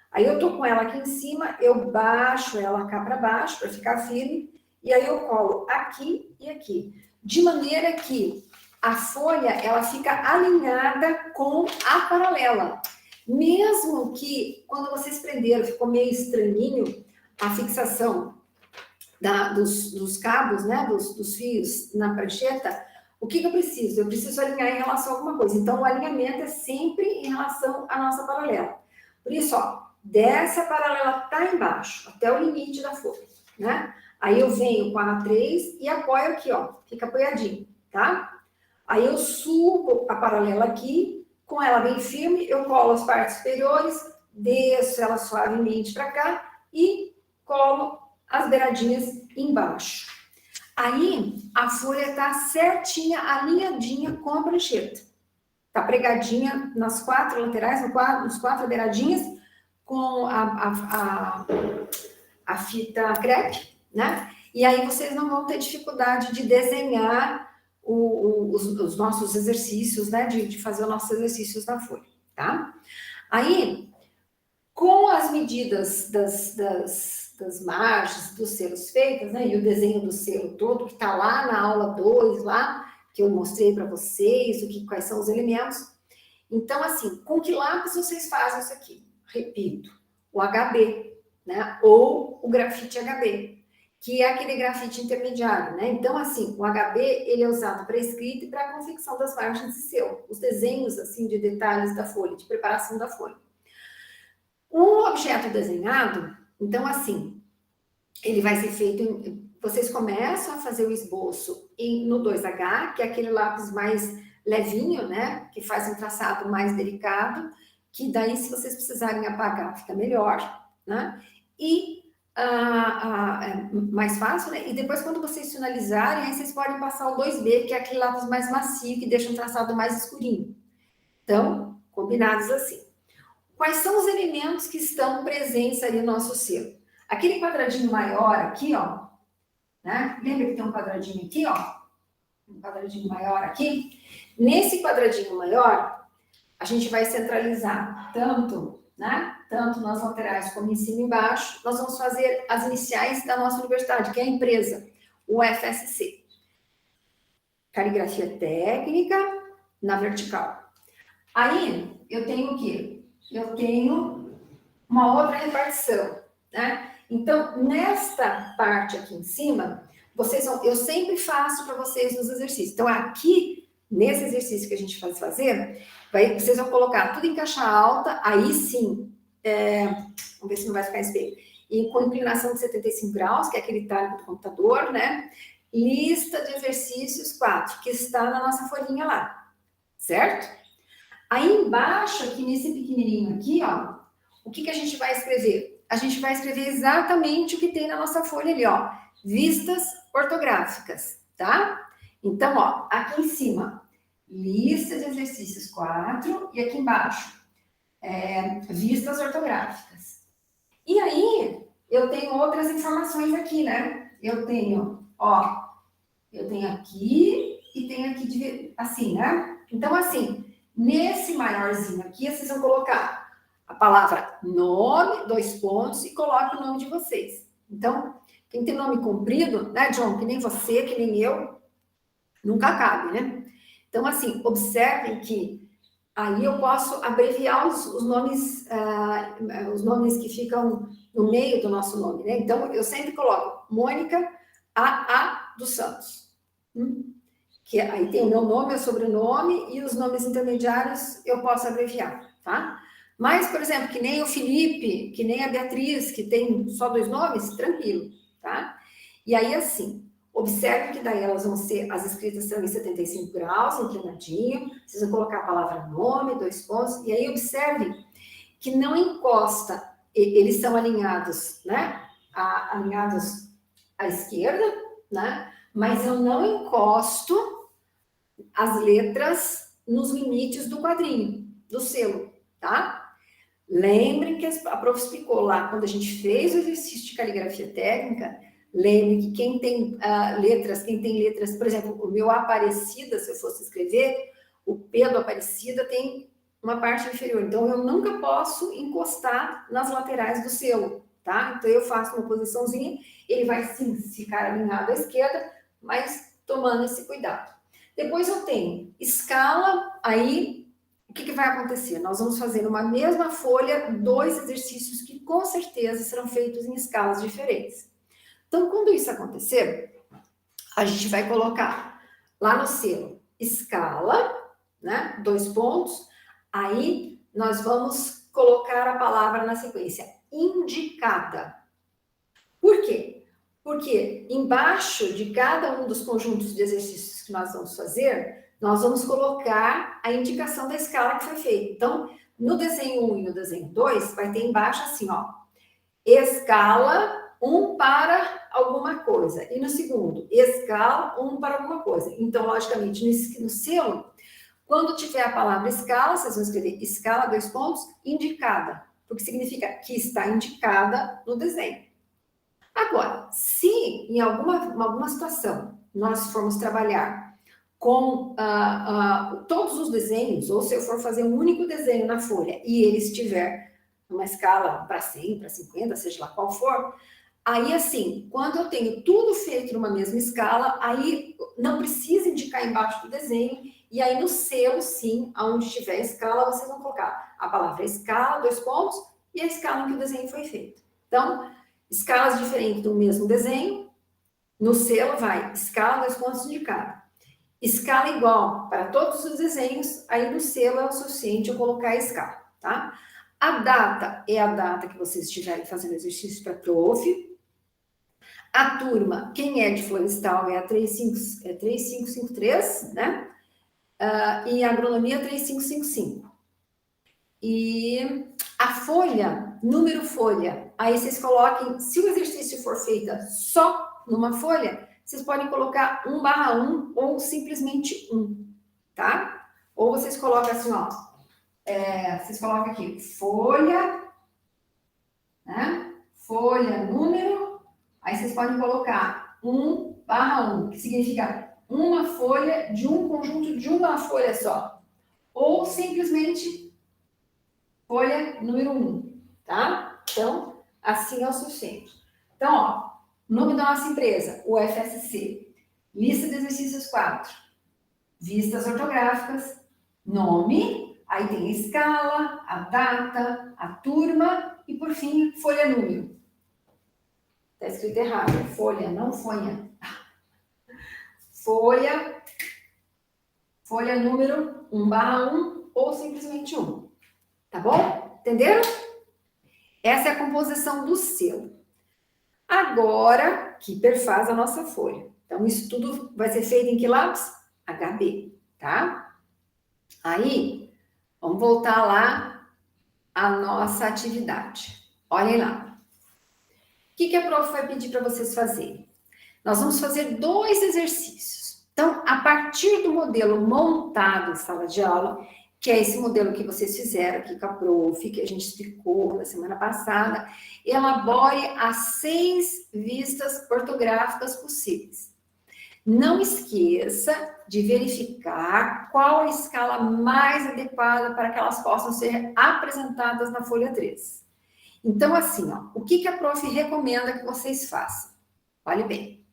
Aí eu tô com ela aqui em cima, eu baixo ela cá para baixo para ficar firme, e aí eu colo aqui e aqui, de maneira que a folha ela fica alinhada com a paralela. Mesmo que quando vocês prenderam ficou meio estranhinho a fixação dos cabos, né, dos fios na prancheta, o que eu preciso? Eu preciso alinhar em relação a alguma coisa. Então, o alinhamento é sempre em relação à nossa paralela. Por isso, ó, dessa paralela tá embaixo, até o limite da folha, né? Aí eu venho com a A3 e apoio aqui, ó, fica apoiadinho, tá? Aí eu subo a paralela aqui, com ela bem firme, eu colo as partes superiores, desço ela suavemente para cá e colo as beiradinhas embaixo. Aí a folha tá certinha, alinhadinha com a prancheta. Tá pregadinha nas 4 laterais, nos 4 beiradinhas, com a fita crepe, né? E aí vocês não vão ter dificuldade de desenhar os nossos exercícios, né? De fazer os nossos exercícios na folha, tá? Aí, com as medidas das margens dos selos feitas, né? E o desenho do selo todo, que está lá na aula 2, lá, que eu mostrei para vocês, quais são os elementos. Então, assim, com que lápis vocês fazem isso aqui? Repito, o HB, né? Ou o grafite HB, que é aquele grafite intermediário, né? Então, assim, o HB, ele é usado para escrita e para a confecção das margens de selo, os desenhos, assim, de detalhes da folha, de preparação da folha. O objeto desenhado, então, assim, ele vai ser feito, vocês começam a fazer o esboço no 2H, que é aquele lápis mais levinho, né? Que faz um traçado mais delicado, que daí, se vocês precisarem apagar, fica melhor, né? E é mais fácil, né? E depois, quando vocês finalizarem, aí vocês podem passar o 2B, que é aquele lápis mais macio, que deixa um traçado mais escurinho. Então, combinados assim. Quais são os elementos que estão presentes ali no nosso selo? Aquele quadradinho maior aqui, ó, né? Lembra que tem um quadradinho aqui, ó? Um quadradinho maior aqui? Nesse quadradinho maior, a gente vai centralizar tanto, né? Tanto nas laterais como em cima e embaixo. Nós vamos fazer as iniciais da nossa universidade, que é a empresa, o FSC. Caligrafia técnica na vertical. Aí, eu tenho o quê? Eu tenho uma outra repartição, né? Então, nesta parte aqui em cima, eu sempre faço para vocês nos exercícios. Então, aqui, nesse exercício que a gente vai fazer, vocês vão colocar tudo em caixa alta, aí sim, vamos ver se não vai ficar espelho, e com inclinação de 75 graus, que é aquele talho do computador, né? Lista de exercícios 4, que está na nossa folhinha lá, certo? Aí embaixo, aqui nesse pequenininho aqui, ó, o que a gente vai escrever? A gente vai escrever exatamente o que tem na nossa folha ali, ó, vistas ortográficas, tá? Então, ó, aqui em cima, lista de exercícios 4, e aqui embaixo, vistas ortográficas. E aí, eu tenho outras informações aqui, né? Eu tenho aqui e tenho aqui, assim, né? Então, assim, nesse maiorzinho aqui, vocês vão colocar a palavra nome, 2 pontos, e coloque o nome de vocês. Então, quem tem nome comprido, né, John, que nem você, que nem eu, nunca cabe, né? Então, assim, observem que aí eu posso abreviar os nomes que ficam no meio do nosso nome, né? Então, eu sempre coloco Mônica A.A. dos Santos. Que aí tem o meu nome, o sobrenome, e os nomes intermediários eu posso abreviar, tá? Mas, por exemplo, que nem o Felipe, que nem a Beatriz, que tem só 2 nomes, tranquilo, tá? E aí, assim, observe que daí elas vão ser, as escritas são em 75 graus, inclinadinho, vocês vão colocar a palavra nome, 2 pontos, e aí observe que não encosta, eles são alinhados, né? Alinhados à esquerda, né? Mas eu não encosto as letras nos limites do quadrinho, do selo, tá? Lembrem que a prof explicou lá, quando a gente fez o exercício de caligrafia técnica, lembrem que quem tem letras, por exemplo, o meu Aparecida, se eu fosse escrever, o P do Aparecida tem uma parte inferior, então eu nunca posso encostar nas laterais do selo, tá? Então eu faço uma posiçãozinha, ele vai sim ficar alinhado à esquerda, mas tomando esse cuidado. Depois eu tenho escala, aí o que vai acontecer? Nós vamos fazer numa mesma folha 2 exercícios que com certeza serão feitos em escalas diferentes. Então, quando isso acontecer, a gente vai colocar lá no selo escala, né? 2 pontos, aí nós vamos colocar a palavra na sequência indicada. Por quê? Porque embaixo de cada um dos conjuntos de exercícios que nós vamos fazer, nós vamos colocar a indicação da escala que foi feita. Então, no desenho 1 e no desenho 2, vai ter embaixo assim, ó, escala 1 para alguma coisa. E no segundo, escala 1 para alguma coisa. Então, logicamente, no selo, quando tiver a palavra escala, vocês vão escrever escala, 2 pontos, indicada. Porque significa que está indicada no desenho. Agora, se em alguma situação nós formos trabalhar com todos os desenhos, ou se eu for fazer um único desenho na folha e ele estiver numa escala para 100, para 50, seja lá qual for, aí assim, quando eu tenho tudo feito numa mesma escala, aí não precisa indicar embaixo do desenho, e aí no selo, sim, onde tiver a escala, vocês vão colocar a palavra escala, 2 pontos, e a escala em que o desenho foi feito. Então, escalas diferentes do mesmo desenho, no selo vai escala, 2 pontos indicado. Escala igual para todos os desenhos, aí no selo é o suficiente eu colocar a escala, tá? A data é a data que vocês estiverem fazendo exercício para prof. A turma, quem é de florestal é a 3553, né? E a agronomia 3555. E a folha, número folha, aí vocês coloquem, se o exercício for feito só numa folha, vocês podem colocar 1/1 ou simplesmente 1, tá? Ou vocês colocam assim, ó, vocês colocam aqui, folha, né? Folha, número, aí vocês podem colocar 1/1, que significa uma folha de um conjunto de uma folha só. Ou simplesmente folha número 1, tá? Então, assim é o suficiente. Então, ó, nome da nossa empresa, o FSC, lista de exercícios 4, vistas ortográficas, nome, aí tem a escala, a data, a turma e, por fim, folha número. Está escrito errado, folha, não folha. Folha número 1/1 ou simplesmente 1. Tá bom? Entenderam? Essa é a composição do selo. Agora, que perfaz a nossa folha. Então, isso tudo vai ser feito em que lápis? HB, tá? Aí, vamos voltar lá à nossa atividade. Olhem lá. O que a prof vai pedir para vocês fazerem? Nós vamos fazer 2 exercícios. Então, a partir do modelo montado em sala de aula, que é esse modelo que vocês fizeram aqui com a prof, que a gente explicou na semana passada, elabore as 6 vistas ortográficas possíveis. Não esqueça de verificar qual a escala mais adequada para que elas possam ser apresentadas na folha 3. Então, assim, ó, o que a prof recomenda que vocês façam? Olhe bem.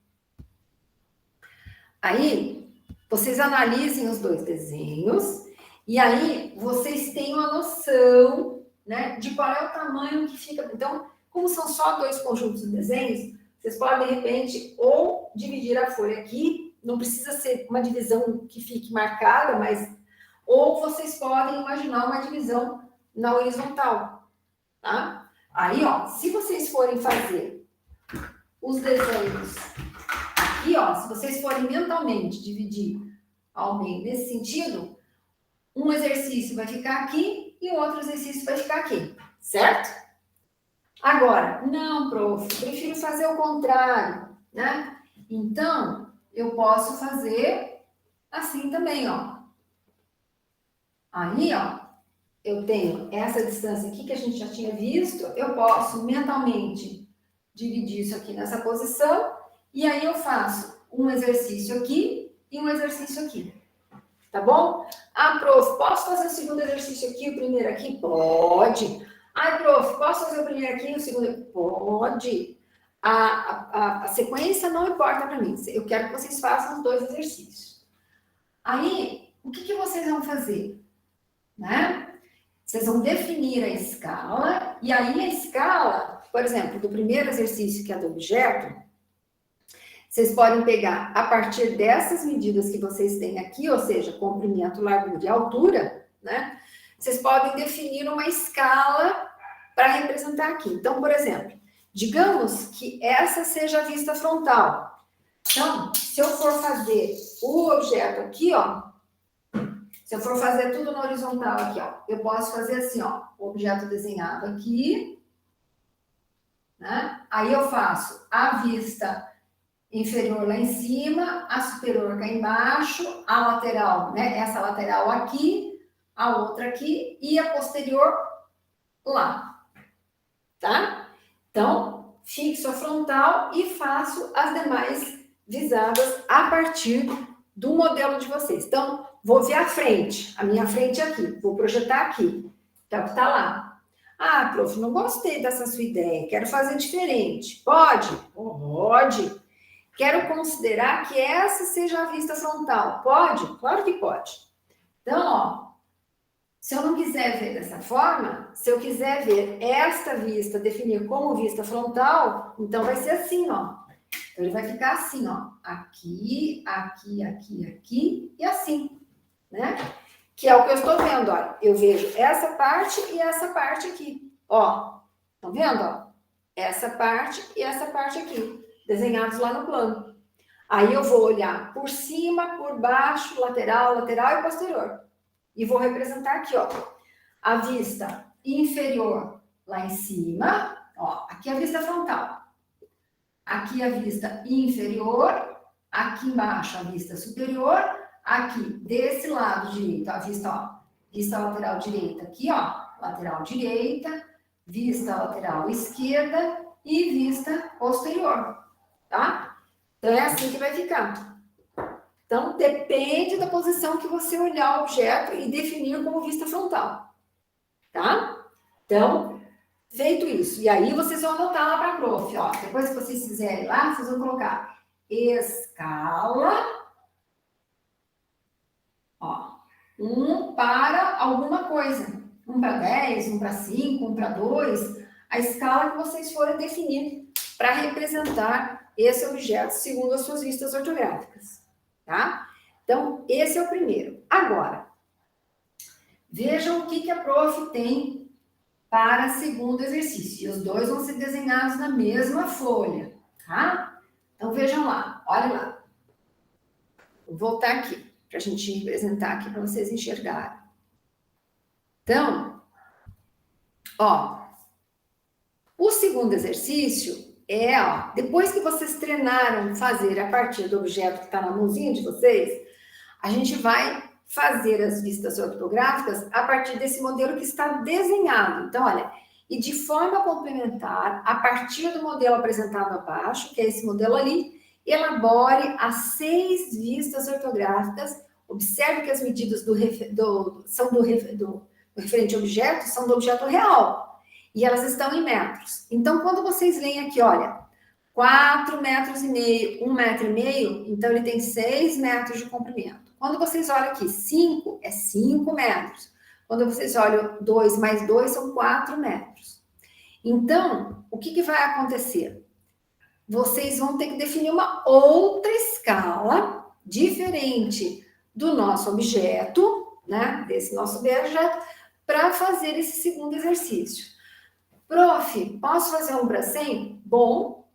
Aí, vocês analisem os 2 desenhos e aí vocês têm uma noção, né, de qual é o tamanho que fica. Então, como são só 2 conjuntos de desenhos, vocês podem, de repente, ou dividir a folha aqui, não precisa ser uma divisão que fique marcada, mas ou vocês podem imaginar uma divisão na horizontal, tá? Aí, ó, se vocês forem fazer os desenhos aqui, ó, se vocês forem mentalmente dividir ao meio nesse sentido, um exercício vai ficar aqui e o outro exercício vai ficar aqui, certo? Agora, não, prof, prefiro fazer o contrário, né? Então, eu posso fazer assim também, ó. Aí, ó, eu tenho essa distância aqui que a gente já tinha visto, eu posso mentalmente dividir isso aqui nessa posição, e aí eu faço um exercício aqui e um exercício aqui. Tá bom? Ah, prof, posso fazer o segundo exercício aqui, o primeiro aqui? Pode. Ah, prof, posso fazer o primeiro aqui e o segundo aqui? Pode. A sequência não importa para mim. Eu quero que vocês façam os 2 exercícios. Aí, o que vocês vão fazer? Né? Vocês vão definir a escala, e aí a escala, por exemplo, do primeiro exercício, que é do objeto, vocês podem pegar a partir dessas medidas que vocês têm aqui, ou seja, comprimento, largura e altura, né? vocês podem definir uma escala para representar aqui. Então, por exemplo, digamos que essa seja a vista frontal. Então, se eu for fazer o objeto aqui, ó, se eu for fazer tudo na horizontal aqui, ó, eu posso fazer assim, ó, o objeto desenhado aqui, né? Aí eu faço a vista inferior lá em cima, a superior cá embaixo, a lateral, né? Essa lateral aqui, a outra aqui e a posterior lá, tá? Então, fixo a frontal e faço as demais visadas a partir do modelo de vocês. Então, vou ver a frente, a minha frente aqui, vou projetar aqui, que é o que tá lá. Ah, prof, não gostei dessa sua ideia, quero fazer diferente. Pode? Pode. Quero considerar que essa seja a vista frontal. Pode? Claro que pode. Então, ó, se eu não quiser ver dessa forma, se eu quiser ver esta vista, definir como vista frontal, então vai ser assim, ó. Então, ele vai ficar assim, ó. Aqui, aqui, aqui, aqui e assim, né? Que é o que eu estou vendo, olha. Eu vejo essa parte e essa parte aqui, ó. Estão vendo, ó? Essa parte e essa parte aqui, desenhados lá no plano. Aí eu vou olhar por cima, por baixo, lateral, lateral e posterior. E vou representar aqui, ó, a vista inferior lá em cima, ó, aqui é a vista frontal. Aqui a vista inferior, aqui embaixo a vista superior, aqui desse lado direito, a vista, ó, vista lateral direita aqui, ó, lateral direita, vista lateral esquerda e vista posterior, tá? Então é assim que vai ficar. Então, depende da posição que você olhar o objeto e definir como vista frontal, tá? Então, feito isso. E aí, vocês vão anotar lá para a prof, ó. Depois que vocês fizerem lá, vocês vão colocar escala, ó, 1 para alguma coisa. 1 para 10, 1 para 5, 1 para 2. A escala que vocês forem definir para representar esse objeto segundo as suas vistas ortográficas. Tá? Então, esse é o primeiro. Agora, vejam o que a prof tem para segundo exercício. E os dois vão ser desenhados na mesma folha, tá? Então, vejam lá, olhem lá. Vou voltar aqui, para a gente representar aqui, para vocês enxergarem. Então, ó, o segundo exercício é, ó, depois que vocês treinaram fazer a partir do objeto que está na mãozinha de vocês, a gente vai fazer as vistas ortográficas a partir desse modelo que está desenhado. Então, olha, e de forma complementar, a partir do modelo apresentado abaixo, que é esse modelo ali, elabore as 6 vistas ortográficas. Observe que as medidas do referente objeto são do objeto real. E elas estão em metros. Então, quando vocês veem aqui, olha, 4,5 metros, 1,5 metro, então ele tem 6 metros de comprimento. Quando vocês olham aqui, 5 é 5 metros. Quando vocês olham 2 mais 2, são 4 metros. Então, o que vai acontecer? Vocês vão ter que definir uma outra escala diferente do nosso objeto, né? Desse nosso objeto, para fazer esse segundo exercício. Prof, posso fazer 1 para 100? Bom,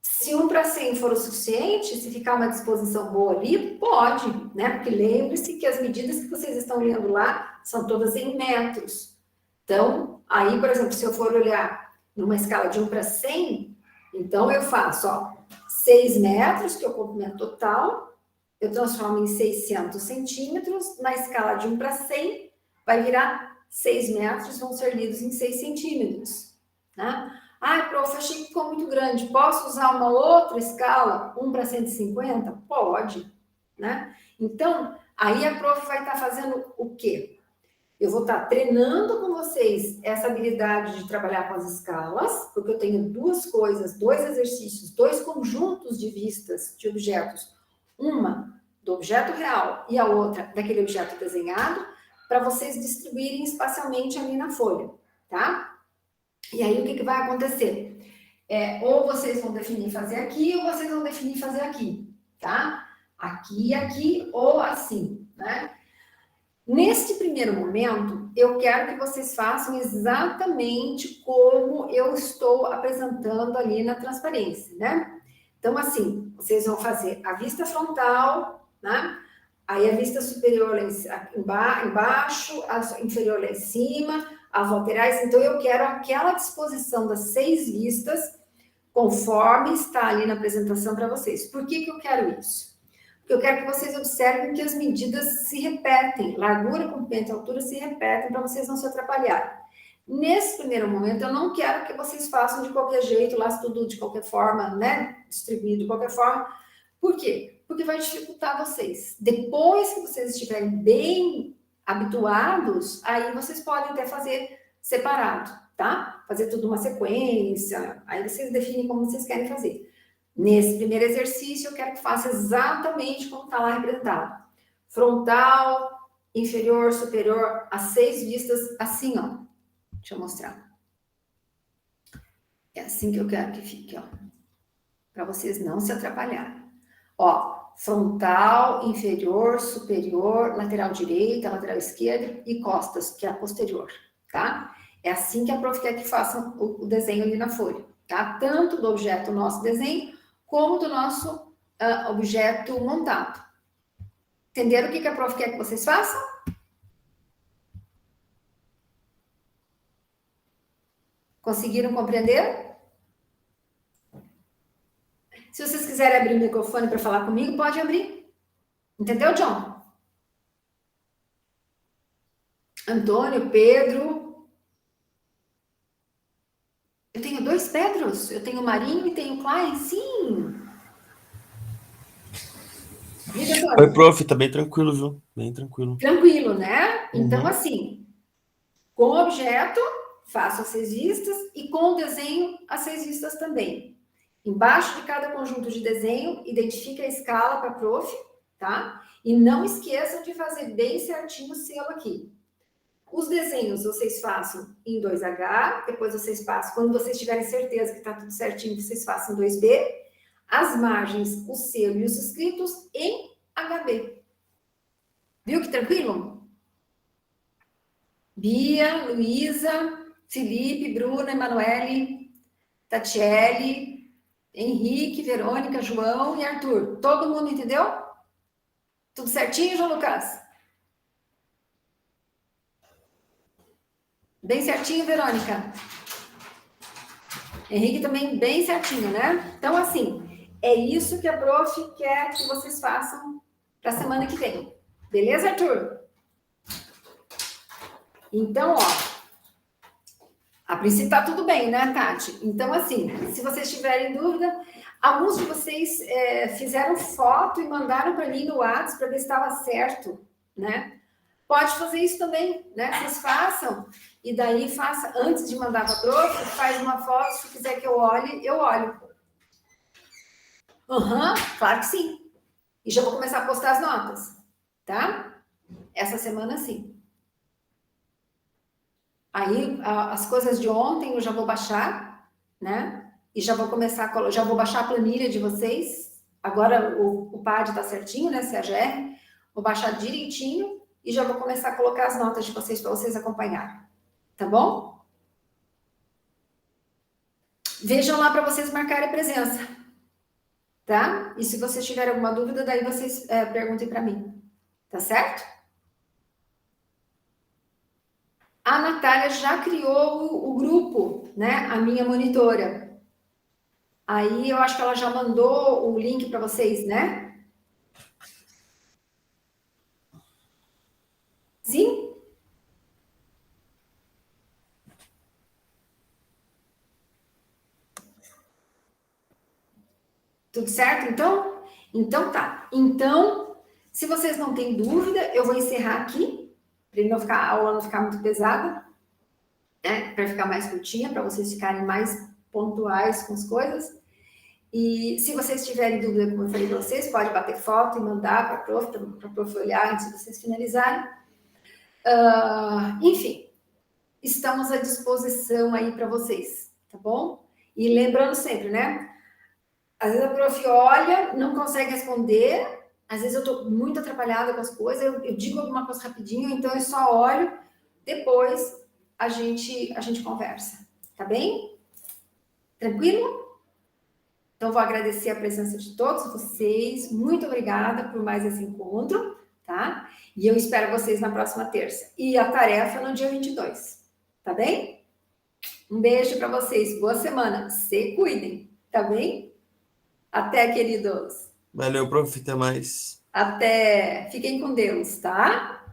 se 1 para 100 for o suficiente, se ficar uma disposição boa ali, pode, né? Porque lembre-se que as medidas que vocês estão olhando lá são todas em metros. Então, aí, por exemplo, se eu for olhar numa escala de 1 para 100, então eu faço, ó, 6 metros, que é o comprimento total, eu transformo em 600 centímetros, na escala de 1 para 100, vai virar 6 metros, vão ser lidos em 6 centímetros, né? Ai, prof, achei que ficou muito grande. Posso usar uma outra escala, 1 para 150? Pode, né? Então, aí a prof vai estar fazendo o quê? Eu vou estar treinando com vocês essa habilidade de trabalhar com as escalas, porque eu tenho 2 coisas, 2 exercícios, 2 conjuntos de vistas de objetos. Uma do objeto real e a outra daquele objeto desenhado, para vocês distribuírem espacialmente ali na folha, tá? E aí, o que vai acontecer? Ou vocês vão definir fazer aqui, ou vocês vão definir fazer aqui, tá? Aqui, aqui, ou assim, né? Neste primeiro momento, eu quero que vocês façam exatamente como eu estou apresentando ali na transparência, né? Então, assim, vocês vão fazer a vista frontal, né? Aí a vista superior lá embaixo, a inferior lá em cima, as laterais. Então, eu quero aquela disposição das 6 vistas, conforme está ali na apresentação para vocês. Por que eu quero isso? Porque eu quero que vocês observem que as medidas se repetem, largura, comprimento e altura se repetem para vocês não se atrapalharem. Nesse primeiro momento, eu não quero que vocês façam de qualquer jeito, lá tudo de qualquer forma, né? Distribuído de qualquer forma. Por quê? Porque vai dificultar vocês. Depois que vocês estiverem bem habituados, aí vocês podem até fazer separado, tá? Fazer tudo uma sequência, aí vocês definem como vocês querem fazer. Nesse primeiro exercício, eu quero que faça exatamente como está lá representado. Frontal, inferior, superior, as 6 vistas, assim, ó. Deixa eu mostrar. É assim que eu quero que fique, ó. Para vocês não se atrapalharem. Ó, frontal, inferior, superior, lateral direita, lateral esquerda e costas, que é a posterior, tá? É assim que a prof quer que façam o desenho ali na folha, tá? Tanto do objeto nosso desenho, como do nosso objeto montado. Entenderam o que a prof quer que vocês façam? Conseguiram compreender? Se vocês quiserem abrir o microfone para falar comigo, pode abrir. Entendeu, John? Antônio, Pedro. Eu tenho 2 Pedros. Eu tenho o Marinho e tenho o Klein. Sim. Oi, prof, tá bem tranquilo, viu? Bem tranquilo. Tranquilo, né? Então, assim, com o objeto, faço as 6 vistas e com o desenho, as 6 vistas também. Embaixo de cada conjunto de desenho, identifique a escala para a prof, tá? E não esqueçam de fazer bem certinho o selo aqui. Os desenhos vocês façam em 2H, depois vocês passam, quando vocês tiverem certeza que está tudo certinho, vocês façam 2B. As margens, o selo e os escritos em HB. Viu que tranquilo? Bia, Luísa, Felipe, Bruna, Emanuele, Tatiele, Henrique, Verônica, João e Arthur. Todo mundo entendeu? Tudo certinho, João Lucas? Bem certinho, Verônica? Henrique também bem certinho, né? Então, assim, é isso que a prof quer que vocês façam para a semana que vem. Beleza, Arthur? Então, ó, a princípio tá tudo bem, né, Tati? Então, assim, se vocês tiverem dúvida, alguns de vocês fizeram foto e mandaram para mim no WhatsApp para ver se estava certo, né? Pode fazer isso também, né? Vocês façam, e daí faça, antes de mandar para a prof, faz uma foto, se quiser que eu olhe, eu olho. Claro que sim. E já vou começar a postar as notas, tá? Essa semana, sim. Aí, as coisas de ontem eu já vou baixar, né? E já vou começar, já vou baixar a planilha de vocês. Agora o PAD tá certinho, né? CAGR. Vou baixar direitinho e já vou começar a colocar as notas de vocês para vocês acompanharem. Tá bom? Vejam lá para vocês marcarem a presença. Tá? E se vocês tiverem alguma dúvida, daí vocês perguntem para mim. Tá certo? A Natália já criou o grupo, né? A minha monitora. Aí eu acho que ela já mandou o link para vocês, né? Sim? Tudo certo, então? Então tá. Então, se vocês não têm dúvida, eu vou encerrar aqui, para a aula não ficar muito pesada, né? Para ficar mais curtinha, para vocês ficarem mais pontuais com as coisas. E se vocês tiverem dúvida, como eu falei para vocês, pode bater foto e mandar para a prof olhar antes de vocês finalizarem. Enfim, estamos à disposição aí para vocês, tá bom? E lembrando sempre, né? Às vezes a prof olha, não consegue responder, Às vezes eu estou muito atrapalhada com as coisas, eu digo alguma coisa rapidinho, então eu só olho, depois a gente conversa, tá bem? Tranquilo? Então vou agradecer a presença de todos vocês, muito obrigada por mais esse encontro, tá? E eu espero vocês na próxima terça. E a tarefa no dia 22, tá bem? Um beijo para vocês, boa semana, se cuidem, tá bem? Até, queridos. Valeu, prof. Até mais. Até. Fiquem com Deus, tá?